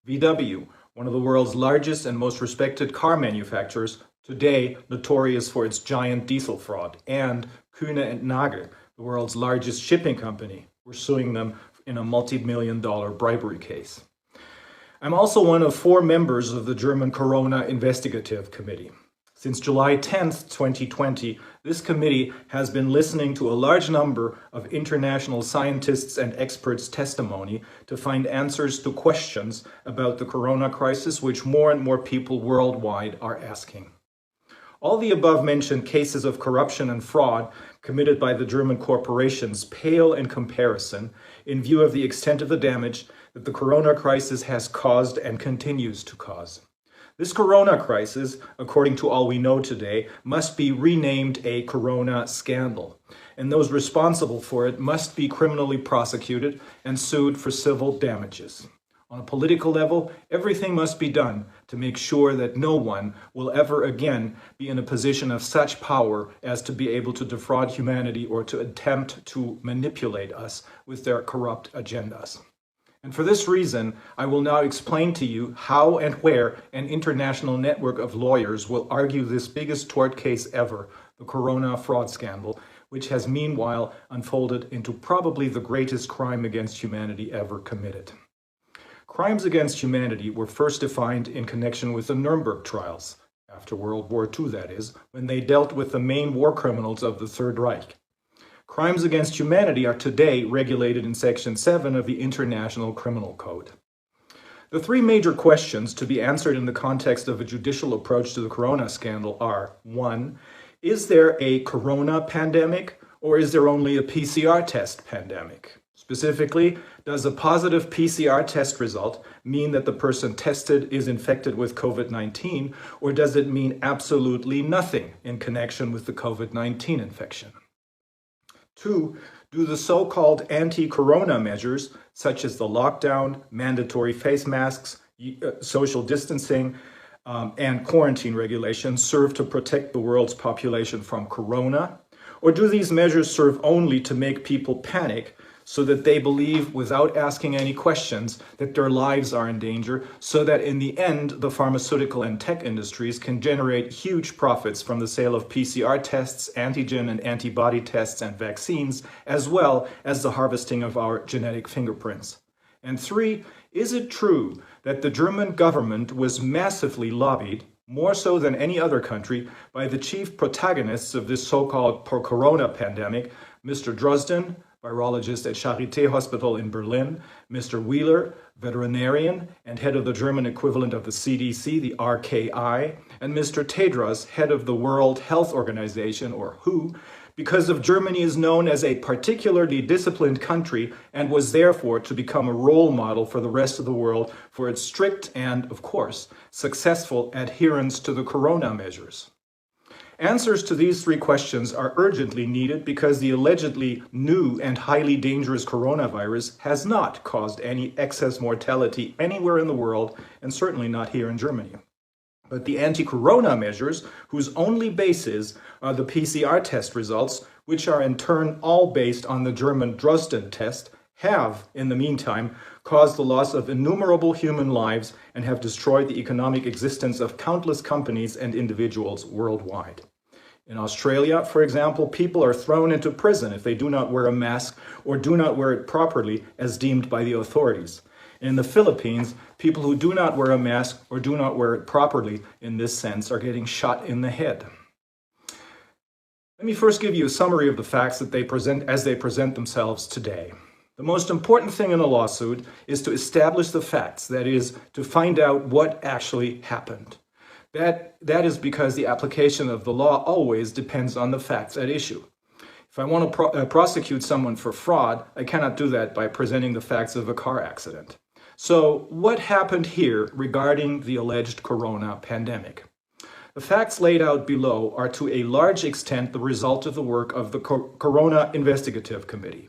VW, one of the world's largest and most respected car manufacturers, today notorious for its giant diesel fraud, and Kühne and Nagel, the world's largest shipping company. We're suing them in a multi-million-dollar bribery case. I'm also one of 4 members of the German Corona Investigative Committee. Since July 10th, 2020, this committee has been listening to a large number of international scientists and experts' testimony to find answers to questions about the corona crisis, which more and more people worldwide are asking. All the above-mentioned cases of corruption and fraud committed by the German corporations pale in comparison in view of the extent of the damage that the corona crisis has caused and continues to cause. This corona crisis, according to all we know today, must be renamed a corona scandal, and those responsible for it must be criminally prosecuted and sued for civil damages. On a political level, everything must be done to make sure that no one will ever again be in a position of such power as to be able to defraud humanity or to attempt to manipulate us with their corrupt agendas. And for this reason, I will now explain to you how and where an international network of lawyers will argue this biggest tort case ever, the corona fraud scandal, which has meanwhile unfolded into probably the greatest crime against humanity ever committed. Crimes against humanity were first defined in connection with the Nuremberg trials, after World War II that is, when they dealt with the main war criminals of the Third Reich. Crimes against humanity are today regulated in Section 7 of the International Criminal Code. The 3 major questions to be answered in the context of a judicial approach to the corona scandal are: 1. Is there a corona pandemic, or is there only a PCR test pandemic? Specifically, does a positive PCR test result mean that the person tested is infected with COVID-19, or does it mean absolutely nothing in connection with the COVID-19 infection? 2, do the so-called anti-corona measures, such as the lockdown, mandatory face masks, social distancing, and quarantine regulations, serve to protect the world's population from corona? Or do these measures serve only to make people panic so that they believe, without asking any questions, that their lives are in danger, so that in the end, the pharmaceutical and tech industries can generate huge profits from the sale of PCR tests, antigen and antibody tests, and vaccines, as well as the harvesting of our genetic fingerprints? And 3, is it true that the German government was massively lobbied, more so than any other country, by the chief protagonists of this so-called corona pandemic, Mr. Drosten, virologist at Charité Hospital in Berlin, Mr. Wheeler, veterinarian and head of the German equivalent of the CDC, the RKI, and Mr. Tedros, head of the World Health Organization, or WHO, because of Germany is known as a particularly disciplined country and was therefore to become a role model for the rest of the world for its strict and, of course, successful adherence to the corona measures. Answers to these three questions are urgently needed because the allegedly new and highly dangerous coronavirus has not caused any excess mortality anywhere in the world, and certainly not here in Germany. But the anti-corona measures, whose only basis are the PCR test results, which are in turn all based on the German Drosten test, have, in the meantime, caused the loss of innumerable human lives and have destroyed the economic existence of countless companies and individuals worldwide. In Australia, for example, people are thrown into prison if they do not wear a mask or do not wear it properly as deemed by the authorities. In the Philippines, people who do not wear a mask or do not wear it properly in this sense are getting shot in the head. Let me first give you a summary of the facts that they present themselves today. The most important thing in a lawsuit is to establish the facts, that is, to find out what actually happened. That is because the application of the law always depends on the facts at issue. If I want to prosecute someone for fraud, I cannot do that by presenting the facts of a car accident. So what happened here regarding the alleged corona pandemic? The facts laid out below are to a large extent the result of the work of the Corona Investigative Committee.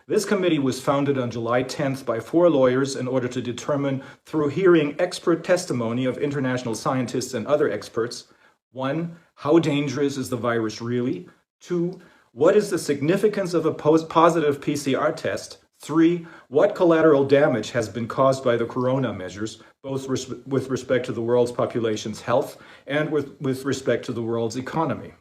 This committee was founded on July 10th by 4 lawyers in order to determine, through hearing expert testimony of international scientists and other experts, 1, how dangerous is the virus really? 2, what is the significance of a positive PCR test? 3, what collateral damage has been caused by the corona measures, both with respect to the world's population's health and with respect to the world's economy?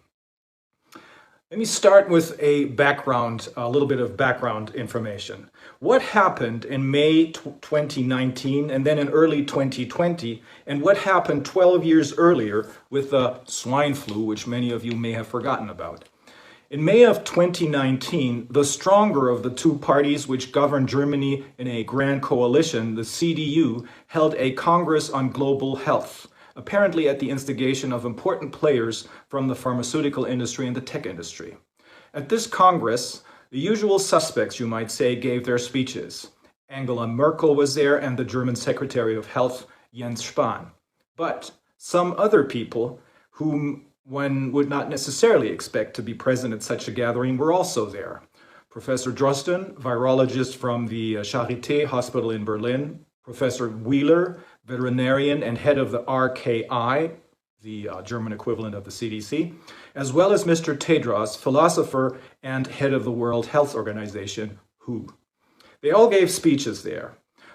Let me start with a little bit of background information. What happened in May 2019 and then in early 2020, and what happened 12 years earlier with the swine flu, which many of you may have forgotten about? In May of 2019, the stronger of the two parties which govern Germany in a grand coalition, the CDU, held a Congress on Global Health, apparently at the instigation of important players from the pharmaceutical industry and the tech industry. At this Congress, the usual suspects, you might say, gave their speeches. Angela Merkel was there and the German Secretary of Health, Jens Spahn. But some other people whom one would not necessarily expect to be present at such a gathering were also there. Professor Drosten, virologist from the Charité Hospital in Berlin, Professor Wheeler, veterinarian and head of the RKI, the German equivalent of the CDC, as well as Mr. Tedros, philosopher and head of the World Health Organization, WHO. They all gave speeches there.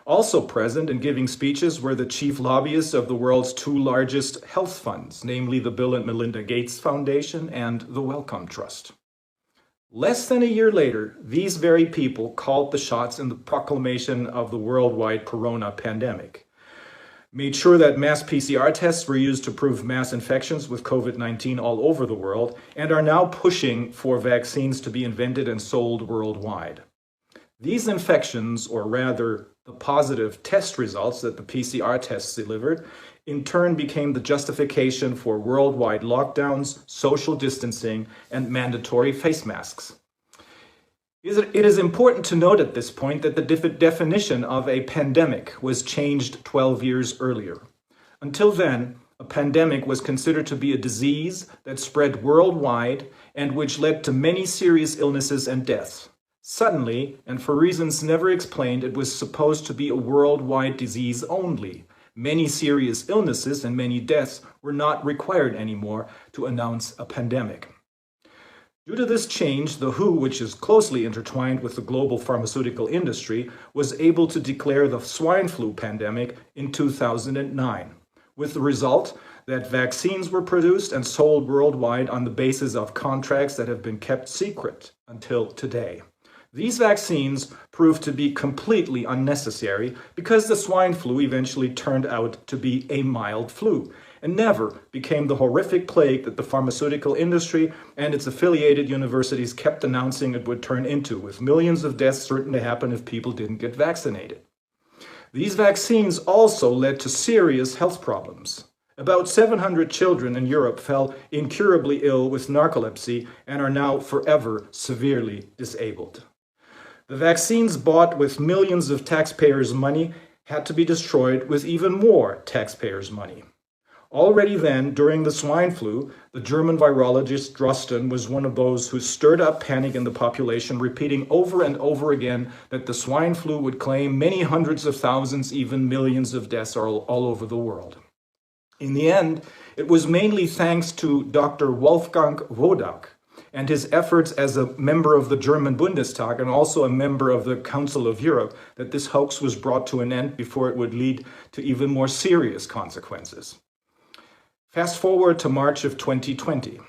Also present and giving speeches were the chief lobbyists of the world's 2 largest health funds, namely the Bill and Melinda Gates Foundation and the Wellcome Trust. Less than a year later, these very people called the shots in the proclamation of the worldwide corona pandemic, made sure that mass PCR tests were used to prove mass infections with COVID-19 all over the world, and are now pushing for vaccines to be invented and sold worldwide. These infections, or rather the positive test results that the PCR tests delivered, in turn became the justification for worldwide lockdowns, social distancing, and mandatory face masks. It is important to note at this point that the definition of a pandemic was changed 12 years earlier. Until then, a pandemic was considered to be a disease that spread worldwide and which led to many serious illnesses and deaths. Suddenly, and for reasons never explained, it was supposed to be a worldwide disease only. Many serious illnesses and many deaths were not required anymore to announce a pandemic. Due to this change, the WHO, which is closely intertwined with the global pharmaceutical industry, was able to declare the swine flu pandemic in 2009, with the result that vaccines were produced and sold worldwide on the basis of contracts that have been kept secret until today. These vaccines proved to be completely unnecessary because the swine flu eventually turned out to be a mild flu, and never became the horrific plague that the pharmaceutical industry and its affiliated universities kept announcing it would turn into, with millions of deaths certain to happen if people didn't get vaccinated. These vaccines also led to serious health problems. About 700 children in Europe fell incurably ill with narcolepsy and are now forever severely disabled. The vaccines bought with millions of taxpayers' money had to be destroyed with even more taxpayers' money. Already then, during the swine flu, the German virologist Drosten was one of those who stirred up panic in the population, repeating over and over again that the swine flu would claim many hundreds of thousands, even millions of deaths all over the world. In the end, it was mainly thanks to Dr. Wolfgang Wodak and his efforts as a member of the German Bundestag and also a member of the Council of Europe that this hoax was brought to an end before it would lead to even more serious consequences. Fast forward to March of 2020.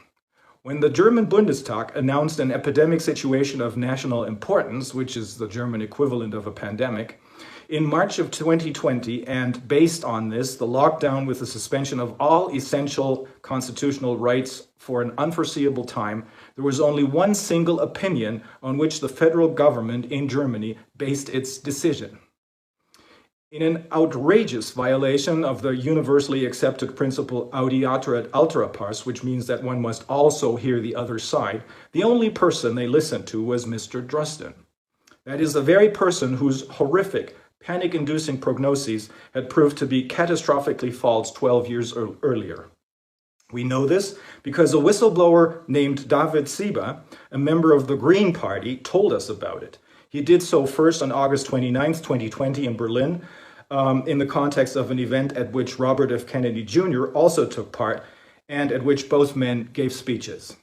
When the German Bundestag announced an epidemic situation of national importance, which is the German equivalent of a pandemic, in March of 2020, and based on this, the lockdown with the suspension of all essential constitutional rights for an unforeseeable time, there was only one single opinion on which the federal government in Germany based its decision. In an outrageous violation of the universally accepted principle audiatur et altera pars, which means that one must also hear the other side, the only person they listened to was Mr. Drosten. That is the very person whose horrific, panic-inducing prognoses had proved to be catastrophically false 12 years earlier. We know this because a whistleblower named David Sieber, a member of the Green Party, told us about it. He did so first on August 29, 2020 in Berlin, in the context of an event at which Robert F. Kennedy Jr. also took part and at which both men gave speeches.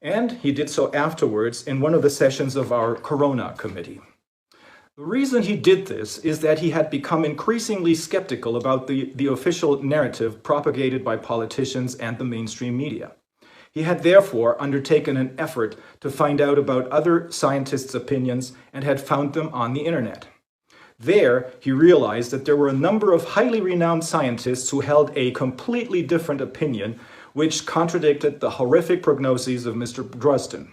And he did so afterwards in one of the sessions of our Corona Committee. The reason he did this is that he had become increasingly skeptical about the official narrative propagated by politicians and the mainstream media. He had therefore undertaken an effort to find out about other scientists' opinions and had found them on the internet. There, he realized that there were a number of highly renowned scientists who held a completely different opinion, which contradicted the horrific prognoses of Mr. Drosten.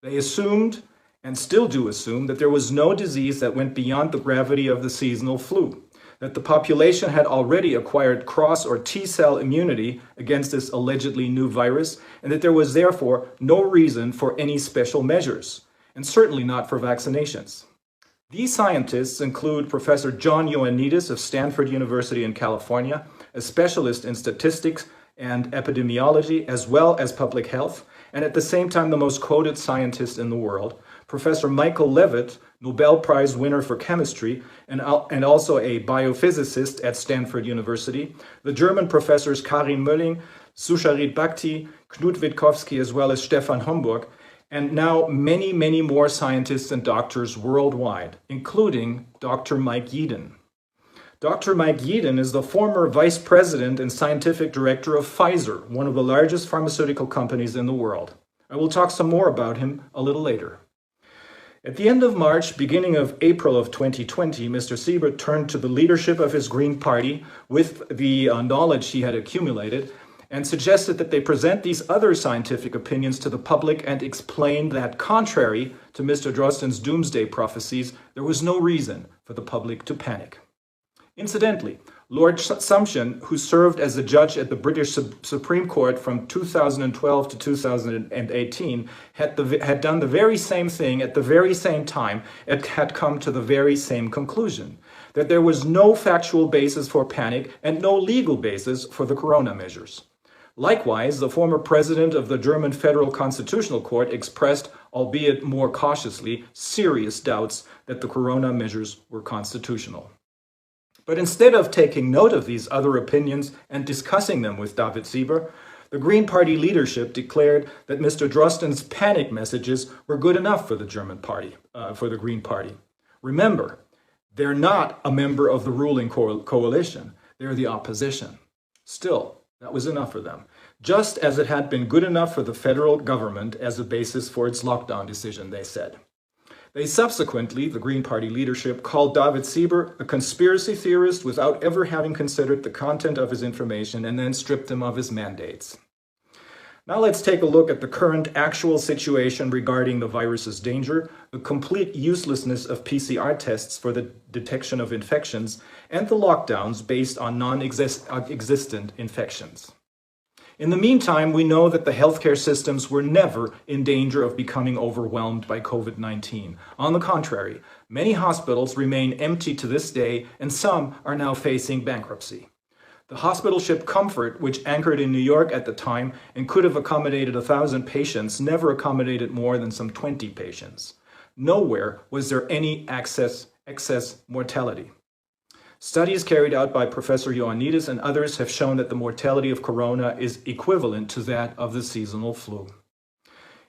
They assumed, and still do assume, that there was no disease that went beyond the gravity of the seasonal flu, that the population had already acquired cross or T-cell immunity against this allegedly new virus, and that there was therefore no reason for any special measures, and certainly not for vaccinations. These scientists include Professor John Ioannidis of Stanford University in California, a specialist in statistics and epidemiology, as well as public health, and at the same time the most quoted scientist in the world, Professor Michael Levitt, Nobel Prize winner for chemistry, and also a biophysicist at Stanford University, the German professors Karin Mölling, Susharit Bhakti, Knut Witkowski, as well as Stefan Homburg, and now many, many more scientists and doctors worldwide, including Dr. Mike Yeadon. Dr. Mike Yeadon is the former vice president and scientific director of Pfizer, one of the largest pharmaceutical companies in the world. I will talk some more about him a little later. At the end of March, beginning of April of 2020, Mr. Sieber turned to the leadership of his Green Party with the knowledge he had accumulated and suggested that they present these other scientific opinions to the public and explain that, contrary to Mr. Drosten's doomsday prophecies, there was no reason for the public to panic. Incidentally, Lord Sumption, who served as a judge at the British Supreme Court from 2012 to 2018, had done the very same thing at the very same time and had come to the very same conclusion, that there was no factual basis for panic and no legal basis for the corona measures. Likewise, the former president of the German Federal Constitutional Court expressed, albeit more cautiously, serious doubts that the corona measures were constitutional. But instead of taking note of these other opinions and discussing them with David Sieber, the Green Party leadership declared that Mr. Drosten's panic messages were good enough for the for the Green Party. Remember, they're not a member of the ruling coalition. They're the opposition. Still, that was enough for them, just as it had been good enough for the federal government as a basis for its lockdown decision, they said. They subsequently, the Green Party leadership, called David Sieber a conspiracy theorist without ever having considered the content of his information, and then stripped him of his mandates. Now let's take a look at the current actual situation regarding the virus's danger, the complete uselessness of PCR tests for the detection of infections, and the lockdowns based on non-existent infections. In the meantime, we know that the healthcare systems were never in danger of becoming overwhelmed by COVID-19. On the contrary, many hospitals remain empty to this day, and some are now facing bankruptcy. The hospital ship Comfort, which anchored in New York at the time and could have accommodated 1,000 patients, never accommodated more than some 20 patients. Nowhere was there any excess mortality. Studies carried out by Professor Ioannidis and others have shown that the mortality of corona is equivalent to that of the seasonal flu.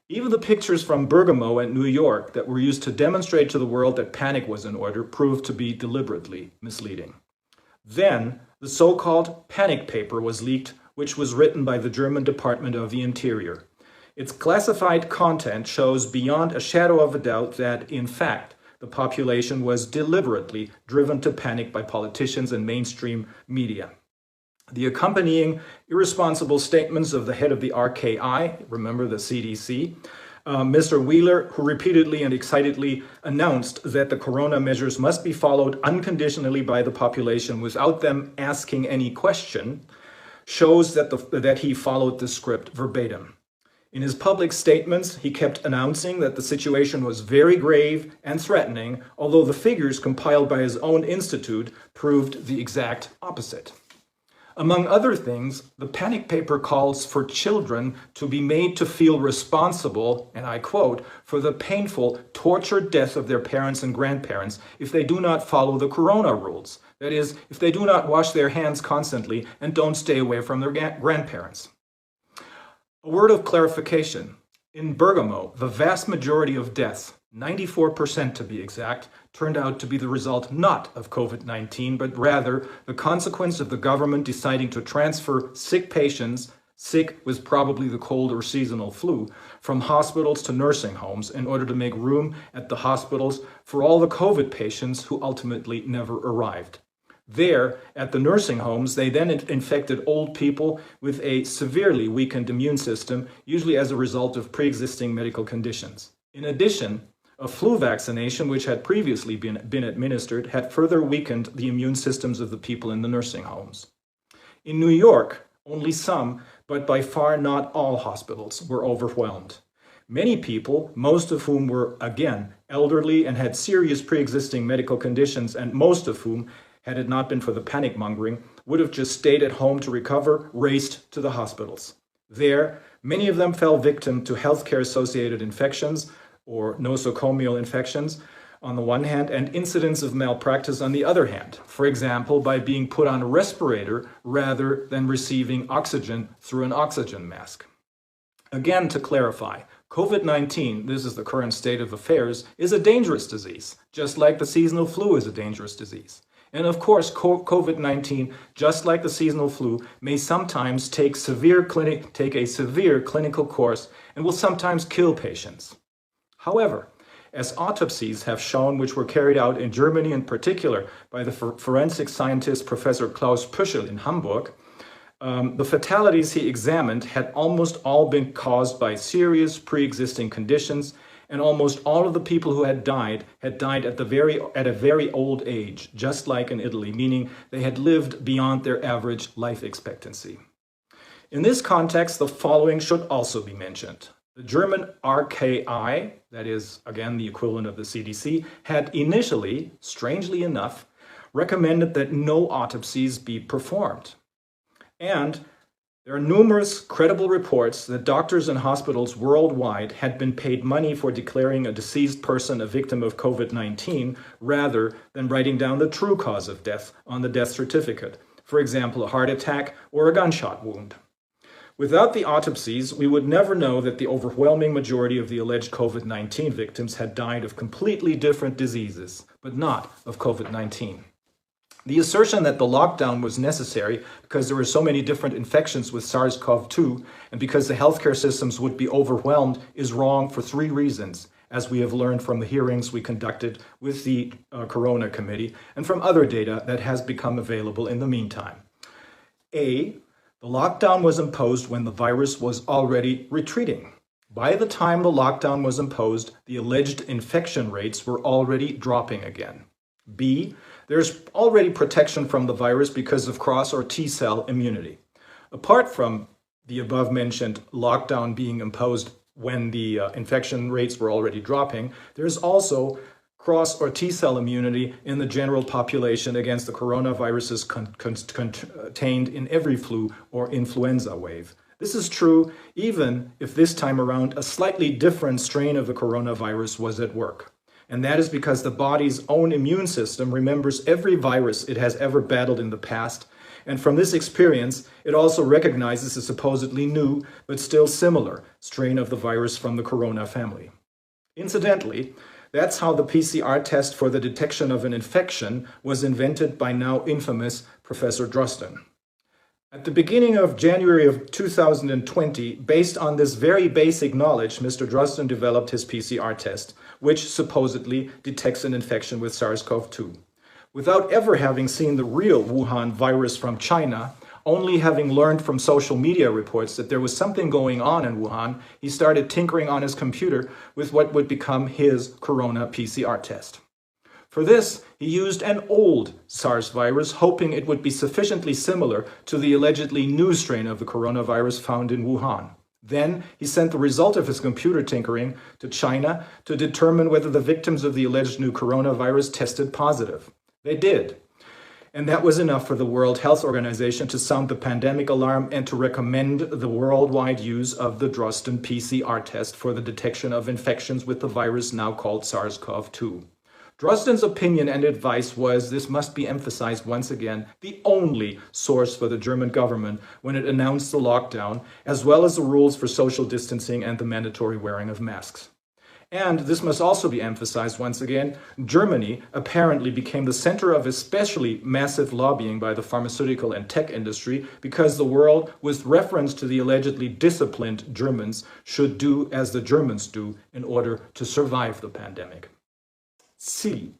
Even the pictures from Bergamo and New York that were used to demonstrate to the world that panic was in order proved to be deliberately misleading. Then, the so-called panic paper was leaked, which was written by the German Department of the Interior. Its classified content shows beyond a shadow of a doubt that, in fact, the population was deliberately driven to panic by politicians and mainstream media. The accompanying irresponsible statements of the head of the RKI, remember the CDC, Mr. Wheeler, who repeatedly and excitedly announced that the corona measures must be followed unconditionally by the population without them asking any question, shows that he followed the script verbatim. In his public statements, he kept announcing that the situation was very grave and threatening, although the figures compiled by his own institute proved the exact opposite. Among other things, the panic paper calls for children to be made to feel responsible, and I quote, for the painful, tortured death of their parents and grandparents if they do not follow the corona rules. That is, if they do not wash their hands constantly and don't stay away from their grandparents. A word of clarification. In Bergamo, the vast majority of deaths, 94% to be exact, turned out to be the result not of COVID-19, but rather the consequence of the government deciding to transfer sick patients, sick with probably the cold or seasonal flu, from hospitals to nursing homes in order to make room at the hospitals for all the COVID patients who ultimately never arrived. There, at the nursing homes, they then infected old people with a severely weakened immune system, usually as a result of pre-existing medical conditions. In addition, a flu vaccination, which had previously been administered, had further weakened the immune systems of the people in the nursing homes. In New York, only some, but by far not all hospitals were overwhelmed. Many people, most of whom were, again, elderly and had serious pre-existing medical conditions, and most of whom, had it not been for the panic mongering, would have just stayed at home to recover, raced to the hospitals. There, many of them fell victim to healthcare-associated infections, or nosocomial infections on the one hand, and incidents of malpractice on the other hand, for example, by being put on a respirator rather than receiving oxygen through an oxygen mask. Again, to clarify, COVID-19, this is the current state of affairs, is a dangerous disease, just like the seasonal flu is a dangerous disease. And of course, COVID-19, just like the seasonal flu, may sometimes take a severe clinical course and will sometimes kill patients. However, as autopsies have shown, which were carried out in Germany in particular by the forensic scientist Professor Klaus Püschel in Hamburg, the fatalities he examined had almost all been caused by serious pre-existing conditions, and almost all of the people who had died at a very old age, just like in Italy, meaning they had lived beyond their average life expectancy. In this context, the following should also be mentioned. The German RKI, that is, again, the equivalent of the CDC, had initially, strangely enough, recommended that no autopsies be performed. And there are numerous credible reports that doctors and hospitals worldwide had been paid money for declaring a deceased person a victim of COVID-19 rather than writing down the true cause of death on the death certificate, for example, a heart attack or a gunshot wound. Without the autopsies, we would never know that the overwhelming majority of the alleged COVID-19 victims had died of completely different diseases, but not of COVID-19. The assertion that the lockdown was necessary because there were so many different infections with SARS-CoV-2 and because the healthcare systems would be overwhelmed is wrong for three reasons, as we have learned from the hearings we conducted with the Corona Committee and from other data that has become available in the meantime. A, the lockdown was imposed when the virus was already retreating. By the time the lockdown was imposed, the alleged infection rates were already dropping again. B, there's already protection from the virus because of cross or T cell immunity. Apart from the above-mentioned lockdown being imposed when the infection rates were already dropping, there's also cross or T cell immunity in the general population against the coronaviruses contained in every flu or influenza wave. This is true even if this time around a slightly different strain of the coronavirus was at work. And that is because the body's own immune system remembers every virus it has ever battled in the past. And from this experience, it also recognizes a supposedly new, but still similar, strain of the virus from the corona family. Incidentally, that's how the PCR test for the detection of an infection was invented by now infamous Professor Drosten. At the beginning of January of 2020, based on this very basic knowledge, Mr. Drosten developed his PCR test, which supposedly detects an infection with SARS-CoV-2. Without ever having seen the real Wuhan virus from China, only having learned from social media reports that there was something going on in Wuhan, he started tinkering on his computer with what would become his corona PCR test. For this, he used an old SARS virus, hoping it would be sufficiently similar to the allegedly new strain of the coronavirus found in Wuhan. Then he sent the result of his computer tinkering to China to determine whether the victims of the alleged new coronavirus tested positive. They did. And that was enough for the World Health Organization to sound the pandemic alarm and to recommend the worldwide use of the Drosten PCR test for the detection of infections with the virus now called SARS-CoV-2. Drosten's opinion and advice was, this must be emphasized once again, the only source for the German government when it announced the lockdown, as well as the rules for social distancing and the mandatory wearing of masks. And this must also be emphasized once again, Germany apparently became the center of especially massive lobbying by the pharmaceutical and tech industry because the world, with reference to the allegedly disciplined Germans, should do as the Germans do in order to survive the pandemic. C,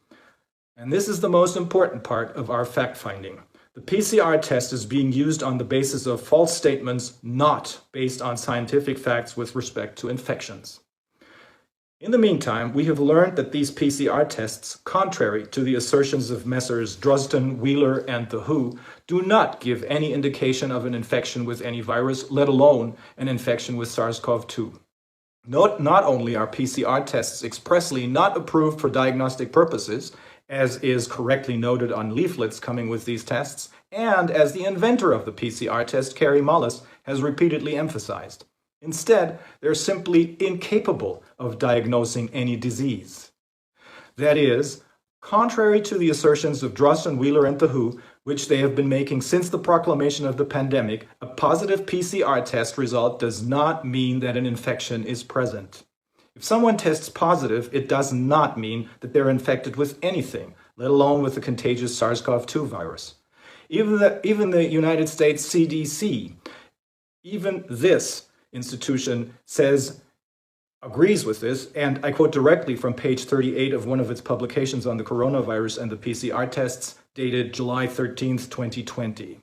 and this is the most important part of our fact-finding. The PCR test is being used on the basis of false statements, not based on scientific facts with respect to infections. In the meantime, we have learned that these PCR tests, contrary to the assertions of Messrs. Drosten, Wheeler, and the WHO, do not give any indication of an infection with any virus, let alone an infection with SARS-CoV-2. Not only are PCR tests expressly not approved for diagnostic purposes, as is correctly noted on leaflets coming with these tests, and as the inventor of the PCR test, Kary Mullis, has repeatedly emphasized. Instead, they're simply incapable of diagnosing any disease. That is, contrary to the assertions of Drosten, Wheeler, and the WHO, which they have been making since the proclamation of the pandemic, a positive PCR test result does not mean that an infection is present. If someone tests positive, it does not mean that they're infected with anything, let alone with the contagious SARS-CoV-2 virus. Even the United States CDC, even this institution agrees with this, and I quote directly from page 38 of one of its publications on the coronavirus and the PCR tests, dated July 13th, 2020.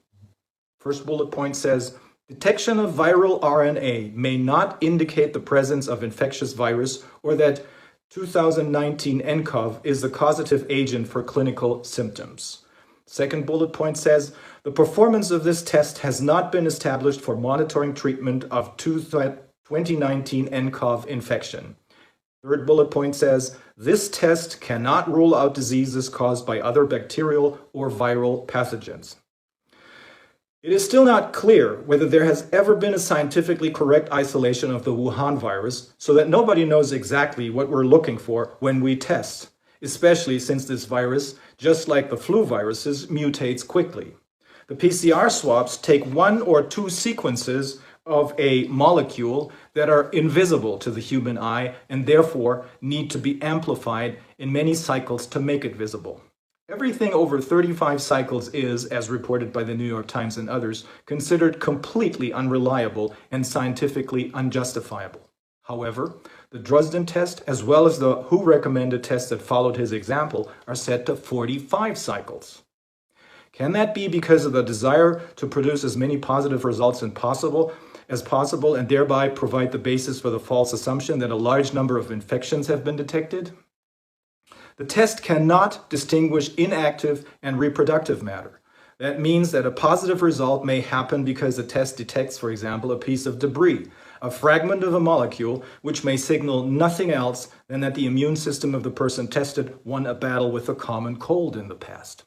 First bullet point says, detection of viral RNA may not indicate the presence of infectious virus or that 2019 nCoV is the causative agent for clinical symptoms. Second bullet point says, the performance of this test has not been established for monitoring treatment of 2019 nCoV infection. Third bullet point says, this test cannot rule out diseases caused by other bacterial or viral pathogens. It is still not clear whether there has ever been a scientifically correct isolation of the Wuhan virus, so that nobody knows exactly what we're looking for when we test, especially since this virus, just like the flu viruses, mutates quickly. The PCR swabs take 1 or 2 sequences of a molecule that are invisible to the human eye and therefore need to be amplified in many cycles to make it visible. Everything over 35 cycles is, as reported by the New York Times and others, considered completely unreliable and scientifically unjustifiable. However, the Dresden test, as well as the WHO recommended tests that followed his example, are set to 45 cycles. Can that be because of the desire to produce as many positive results as possible and thereby provide the basis for the false assumption that a large number of infections have been detected? The test cannot distinguish inactive and reproductive matter. That means that a positive result may happen because the test detects, for example, a piece of debris, a fragment of a molecule, which may signal nothing else than that the immune system of the person tested won a battle with a common cold in the past.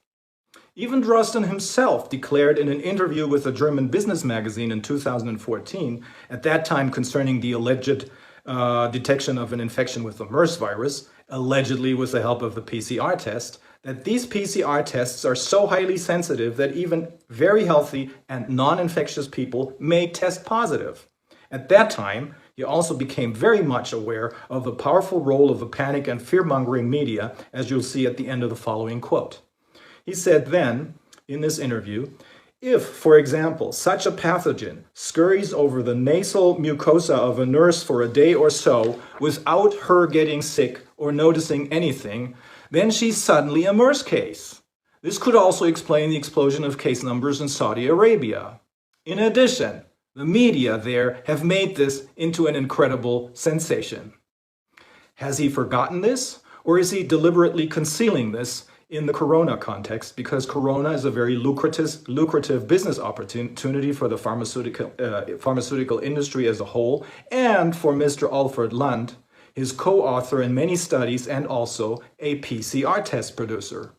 Even Drosten himself declared in an interview with a German business magazine in 2014, at that time concerning the alleged detection of an infection with the MERS virus, allegedly with the help of the PCR test, that these PCR tests are so highly sensitive that even very healthy and non-infectious people may test positive. At that time, he also became very much aware of the powerful role of the panic and fear-mongering media, as you'll see at the end of the following quote. He said then, in this interview, if, for example, such a pathogen scurries over the nasal mucosa of a nurse for a day or so without her getting sick or noticing anything, then she's suddenly a MERS case. This could also explain the explosion of case numbers in Saudi Arabia. In addition, the media there have made this into an incredible sensation. Has he forgotten this, or is he deliberately concealing this in the corona context, because corona is a very lucrative business opportunity for the pharmaceutical industry as a whole, and for Mr. Alfred Lund, his co-author in many studies and also a PCR test producer.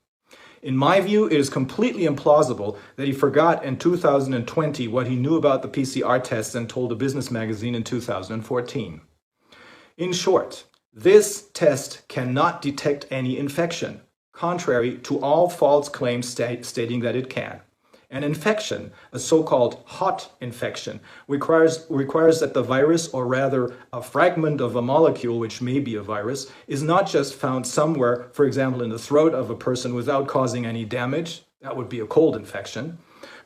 In my view, it is completely implausible that he forgot in 2020 what he knew about the PCR tests and told a business magazine in 2014. In short, this test cannot detect any infection, contrary to all false claims stating that it can. An infection, a so-called hot infection, requires that the virus, or rather a fragment of a molecule, which may be a virus, is not just found somewhere, for example, in the throat of a person without causing any damage. That would be a cold infection.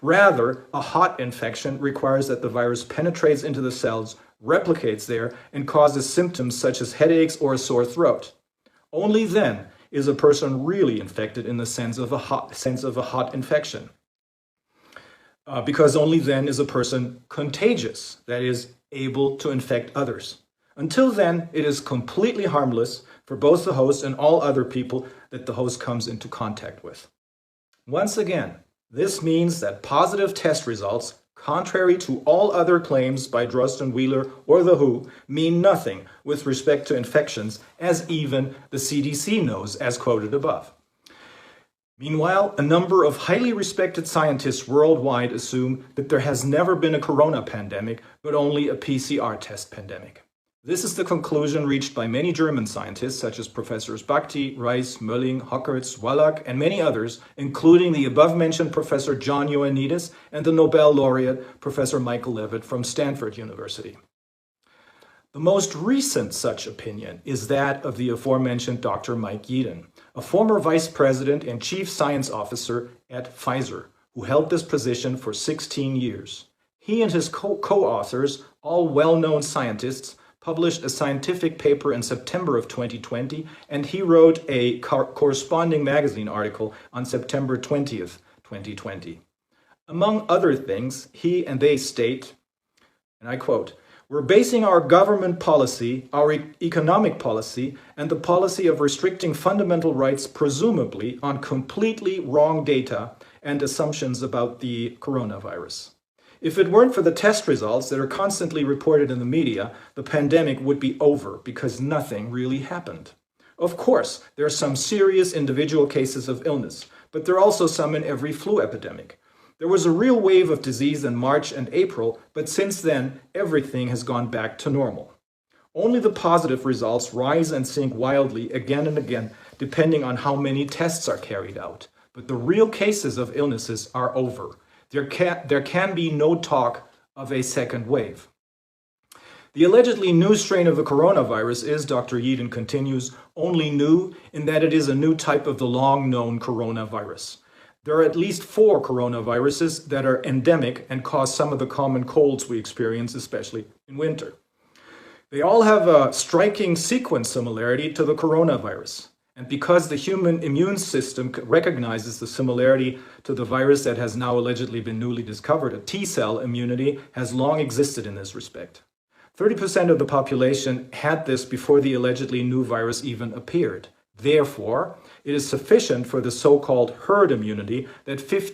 Rather, a hot infection requires that the virus penetrates into the cells, replicates there, and causes symptoms such as headaches or a sore throat. Only then is a person really infected in the sense of a hot infection. Because only then is a person contagious, that is, able to infect others. Until then, it is completely harmless for both the host and all other people that the host comes into contact with. Once again, this means that positive test results, contrary to all other claims by Drosten, Wheeler, or the WHO, mean nothing with respect to infections, as even the CDC knows, as quoted above. Meanwhile, a number of highly respected scientists worldwide assume that there has never been a corona pandemic, but only a PCR test pandemic. This is the conclusion reached by many German scientists, such as Professors Bakti, Reis, Mölling, Hockertz, Wallach, and many others, including the above-mentioned Professor John Ioannidis and the Nobel laureate Professor Michael Levitt from Stanford University. The most recent such opinion is that of the aforementioned Dr. Mike Yeadon, a former vice president and chief science officer at Pfizer, who held this position for 16 years. He and his co-authors, all well-known scientists, published a scientific paper in September of 2020, and he wrote a corresponding magazine article on September 20th, 2020. Among other things, he and they state, and I quote, "We're basing our government policy, our economic policy, and the policy of restricting fundamental rights presumably on completely wrong data and assumptions about the coronavirus. If it weren't for the test results that are constantly reported in the media, the pandemic would be over because nothing really happened. Of course, there are some serious individual cases of illness, but there are also some in every flu epidemic. There was a real wave of disease in March and April, but since then, everything has gone back to normal. Only the positive results rise and sink wildly again and again, depending on how many tests are carried out. But the real cases of illnesses are over. There can be no talk of a second wave." The allegedly new strain of the coronavirus is, Dr. Yeadon continues, only new in that it is a new type of the long-known coronavirus. There are at least 4 coronaviruses that are endemic and cause some of the common colds we experience, especially in winter. They all have a striking sequence similarity to the coronavirus. And because the human immune system recognizes the similarity to the virus that has now allegedly been newly discovered, a T-cell immunity has long existed in this respect. 30% of the population had this before the allegedly new virus even appeared. Therefore, it is sufficient for the so-called herd immunity that 50